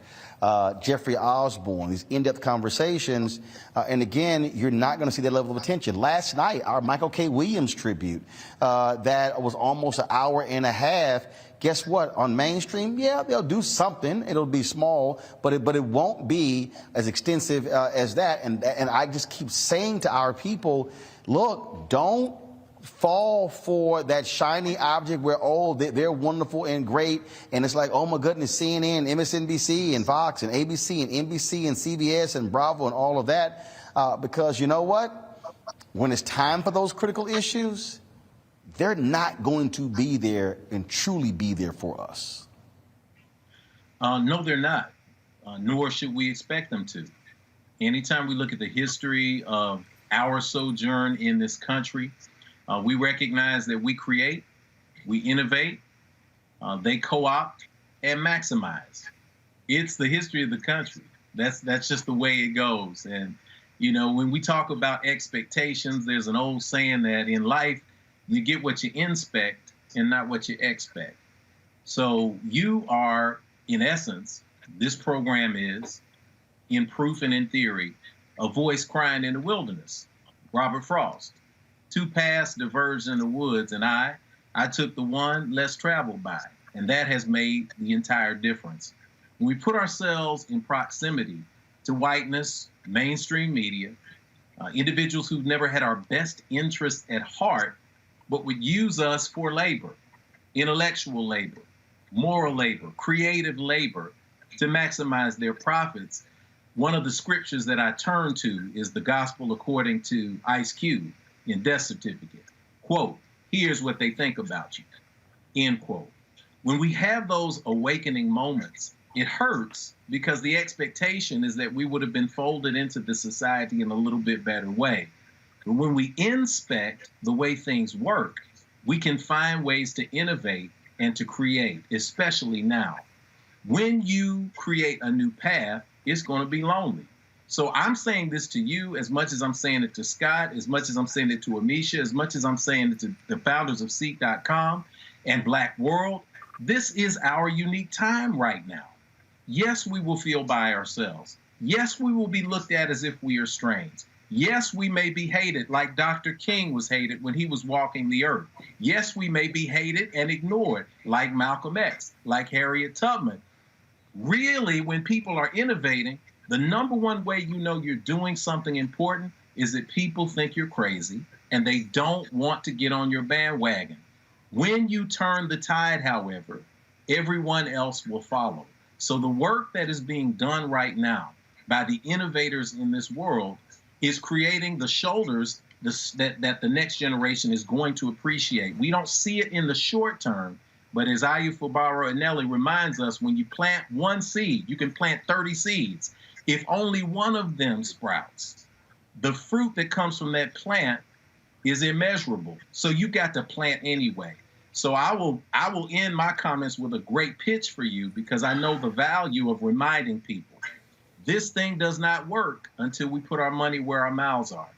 Speaker 1: Jeffrey Osborne, these in-depth conversations. And again, you're not going to see that level of attention. Last night, our Michael K. Williams tribute, that was almost an hour and a half. Guess what? On mainstream, yeah, they'll do something. It'll be small, but it won't be as extensive as that. And I just keep saying to our people, look, don't fall for that shiny object where, oh, they're wonderful and great, and it's like, oh my goodness, CNN, MSNBC, and Fox, and ABC, and NBC, and CBS, and Bravo, and all of that, because you know what? When it's time for those critical issues, they're not going to be there and truly be there for us.
Speaker 4: No, they're not, nor should we expect them to. Anytime we look at the history of our sojourn in this country, we recognize that we create, we innovate, they co-opt and maximize. It's the history of the country. That's just the way it goes. And, you know, when we talk about expectations, there's an old saying that in life, you get what you inspect and not what you expect. So you are, in essence, this program is in proof and in theory, a voice crying in the wilderness. Robert Frost. Two paths diverged in the woods, and I took the one less traveled by, and that has made the entire difference. When we put ourselves in proximity to whiteness, mainstream media, individuals who've never had our best interests at heart, but would use us for labor, intellectual labor, moral labor, creative labor, to maximize their profits. One of the scriptures that I turn to is the gospel according to Ice Cube in Death Certificate. Quote, here's what they think about you, end quote. When we have those awakening moments, it hurts because the expectation is that we would have been folded into the society in a little bit better way. But when we inspect the way things work, we can find ways to innovate and to create, especially now. When you create a new path, it's going to be lonely. So I'm saying this to you as much as I'm saying it to Scott, as much as I'm saying it to Amisha, as much as I'm saying it to the founders of CEEK.com and Black World. This is our unique time right now. Yes, we will feel by ourselves. Yes, we will be looked at as if we are strange. Yes, we may be hated like Dr. King was hated when he was walking the earth. Yes, we may be hated and ignored like Malcolm X, like Harriet Tubman. Really, when people are innovating, the number one way you know you're doing something important is that people think you're crazy and they don't want to get on your bandwagon. When you turn the tide, however, everyone else will follow. So the work that is being done right now by the innovators in this world is creating the shoulders that the next generation is going to appreciate. We don't see it in the short term, but as Ayufabaro Anelli reminds us, when you plant one seed, you can plant 30 seeds. If only one of them sprouts, the fruit that comes from that plant is immeasurable. So you got to plant anyway. So I will end my comments with a great pitch for you, because I know the value of reminding people. This thing does not work until we put our money where our mouths are.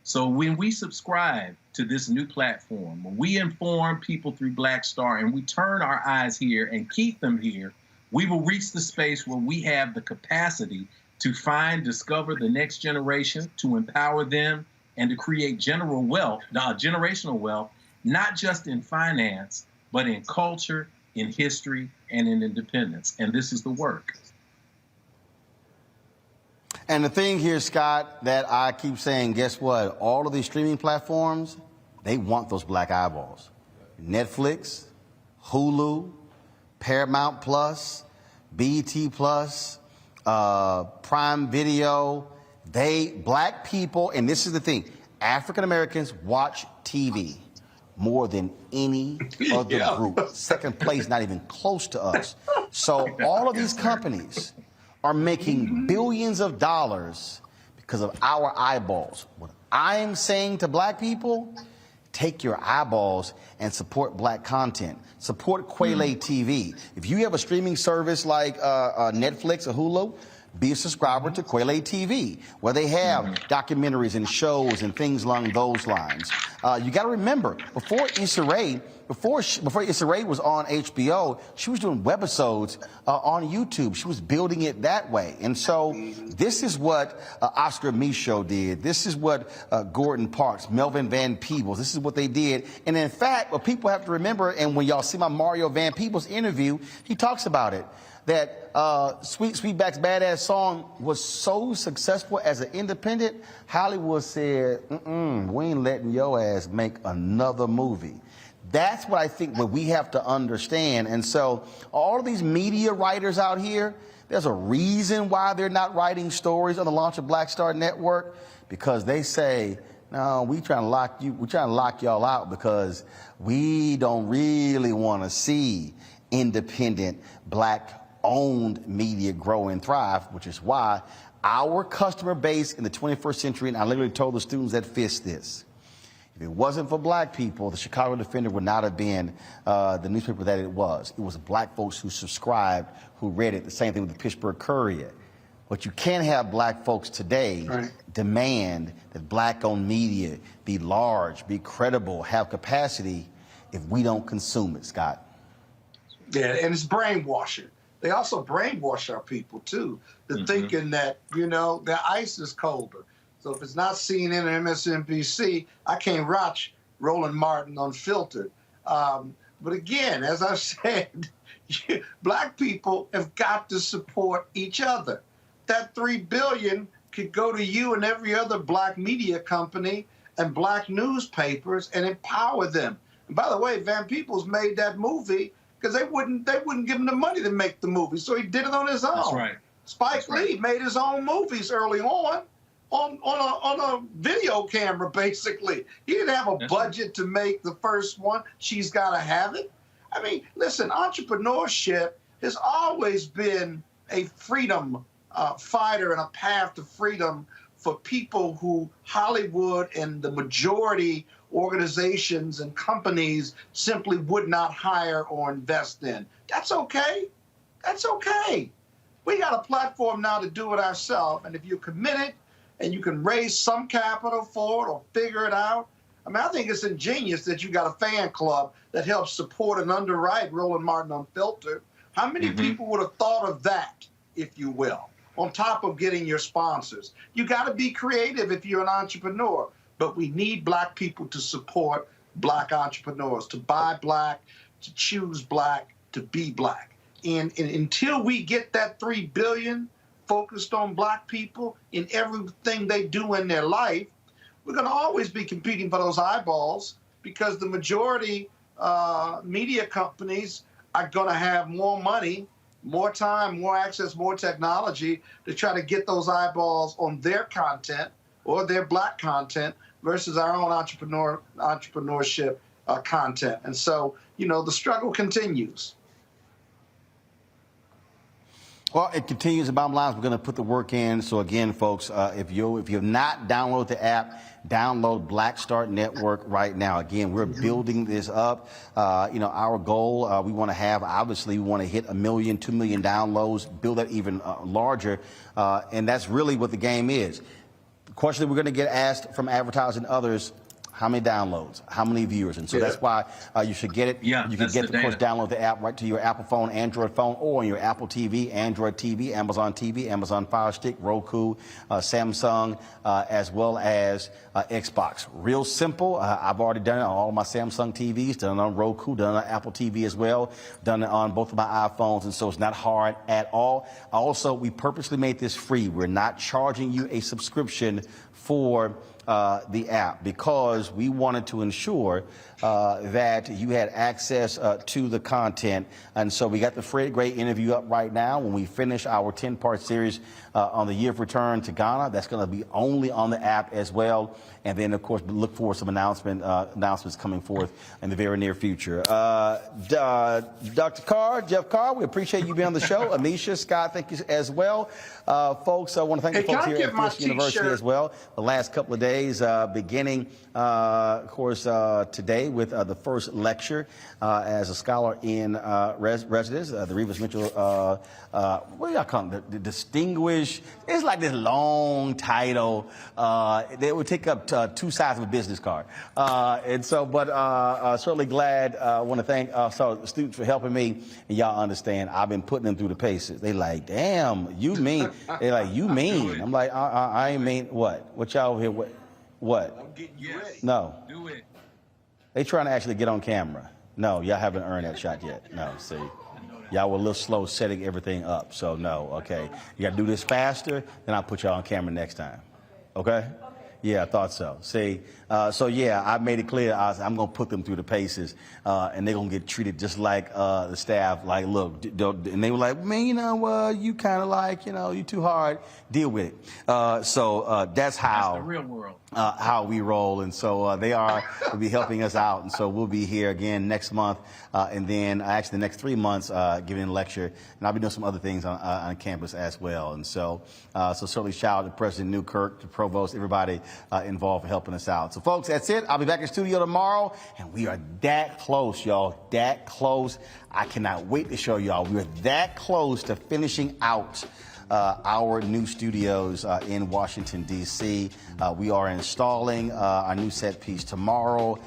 Speaker 4: So when we subscribe to this new platform, when we inform people through Black Star and we turn our eyes here and keep them here, we will reach the space where we have the capacity to find, discover the next generation, to empower them, and to create generational wealth, not just in finance, but in culture, in history, and in independence. And this is the work.
Speaker 1: And the thing here, Scott, that I keep saying, guess what? All of these streaming platforms, they want those black eyeballs. Netflix, Hulu, Paramount Plus, BET Plus, Prime Video, black people, and this is the thing, African Americans watch TV more than any other group. Second place, not even close to us. So all of these companies are making billions of dollars because of our eyeballs. What I'm saying to black people, take your eyeballs and support black content. Support Quayle TV. If you have a streaming service like Netflix or Hulu, be a subscriber to Quayle TV, where they have documentaries and shows and things along those lines. You got to remember, before Issa Rae was on HBO, she was doing webisodes on YouTube. She was building it that way. And so this is what Oscar Micheaux did. This is what Gordon Parks, Melvin Van Peebles, this is what they did. And in fact, what people have to remember, and when y'all see my Mario Van Peebles interview, he talks about it, that Sweetback's Badass song was so successful as an independent, Hollywood said, we ain't letting your ass make another movie. That's what I think what we have to understand. And so all of these media writers out here, there's a reason why they're not writing stories on the launch of Black Star Network, because they say, no, we're trying to lock y'all out because we don't really want to see independent black-owned media grow and thrive, which is why our customer base in the 21st century, and I literally told the students at FIST this, if it wasn't for black people, the Chicago Defender would not have been the newspaper that it was. It was black folks who subscribed, who read it. The same thing with the Pittsburgh Courier. But you can't have black folks today demand that black-owned media be large, be credible, have capacity if we don't consume it, Scott.
Speaker 5: Yeah, and it's brainwashing. They also brainwash our people, too, to thinking that, their ice is colder. So if it's not CNN or MSNBC, I can't watch Roland Martin Unfiltered. But again, as I've said, Black people have got to support each other. That $3 billion could go to you and every other Black media company and Black newspapers and empower them. And by the way, Van Peebles made that movie because they wouldn't give him the money to make the movie, so he did it on his own.
Speaker 4: That's right.
Speaker 5: Spike Lee made his own movies early on a video camera, basically. He didn't have a budget to make the first one. She's Gotta Have It. I mean, listen, entrepreneurship has always been a freedom fighter and a path to freedom for people who Hollywood and the majority organizations and companies simply would not hire or invest in. That's okay. That's okay. We got a platform now to do it ourselves, and if you're committed and you can raise some capital for it or figure it out, I mean, I think it's ingenious that you got a fan club that helps support and underwrite Roland Martin Unfiltered. How many people would have thought of that, if you will, on top of getting your sponsors? You got to be creative if you're an entrepreneur, but we need Black people to support Black entrepreneurs, to buy Black, to choose Black, to be Black. And until we get that $3 billion focused on Black people in everything they do in their life, we're going to always be competing for those eyeballs because the majority media companies are going to have more money, more time, more access, more technology to try to get those eyeballs on their content or their Black content versus our own entrepreneurship content. And so, the struggle continues.
Speaker 1: Well, it continues. The bottom line is we're going to put the work in. So again, folks, if you've not downloaded the app, download Black Start Network right now. Again, we're building this up. Our goal, we want to have, obviously, we want to hit 1 million, 2 million downloads, build that even larger. And that's really what the game is. The question that we're going to get asked from advertisers and others, how many downloads, how many viewers? And so that's why you should get it. You can get, of course, download the app right to your Apple phone, Android phone, or on your Apple TV, Android TV, Amazon Fire Stick, Roku, Samsung, as well as Xbox. Real simple. I've already done it on all of my Samsung TVs, done it on Roku, done it on Apple TV as well, done it on both of my iPhones, and so it's not hard at all. Also, we purposely made this free. We're not charging you a subscription for the app because we wanted to ensure that you had access to the content. And so we got the Fred Gray interview up right now. When we finish our 10-part series on the year of return to Ghana, that's going to be only on the app as well. And then, of course, look for some announcements coming forth in the very near future. Dr. Carr, Jeff Carr, we appreciate you being on the show. Anisha, Scott, thank you as well. Folks, I want to thank the folks here at Fisk University as well. The last couple of days, beginning, of course, today with the first lecture as a scholar in residence, the Revis Mitchell, what do y'all call it? The distinguished, it's like this long title. They would take up 2 sides of a business card. And so, but certainly glad, I want to thank the students for helping me. And y'all understand, I've been putting them through the paces. They like, damn, you mean? They like, you mean? I'm like, I ain't mean what? What y'all over here, what?
Speaker 5: I'm getting you ready.
Speaker 1: No.
Speaker 4: Do it.
Speaker 1: They trying to actually get on camera. No, y'all haven't earned that shot yet. No, see. Y'all were a little slow setting everything up. So, no, okay. You got to do this faster, then I'll put y'all on camera next time. Okay? Yeah, I thought so. See, so yeah, I made it clear I'm going to put them through the paces, and they're going to get treated just like the staff. Like, look, and they were like, man, you kind of like, you too hard. Deal with it. So that's how.
Speaker 4: That's the real world.
Speaker 1: How we roll, and so they will be helping us out, and so we'll be here again next month, and then actually the next 3 months giving a lecture, and I'll be doing some other things on campus as well, and so certainly shout out to President Newkirk, to Provost, everybody involved for helping us out. So folks, that's it. I'll be back in studio tomorrow, and we are that close, y'all, that close. I cannot wait to show y'all. We're that close to finishing out our new studios in Washington, D.C. We are installing our new set piece tomorrow.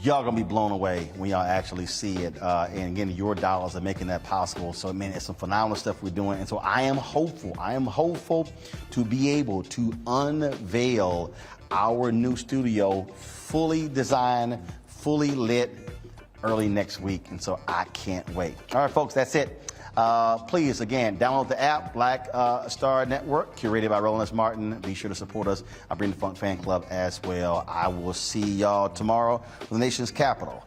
Speaker 1: y'all gonna be blown away when y'all actually see it. And again, your dollars are making that possible. So, man, it's some phenomenal stuff we're doing. And so I am hopeful to be able to unveil our new studio, fully designed, fully lit, early next week. And so I can't wait. All right, folks, that's it. Please, again, download the app, Black Star Network, curated by Roland S. Martin. Be sure to support us. I bring the Funk Fan Club as well. I will see y'all tomorrow from the nation's capital.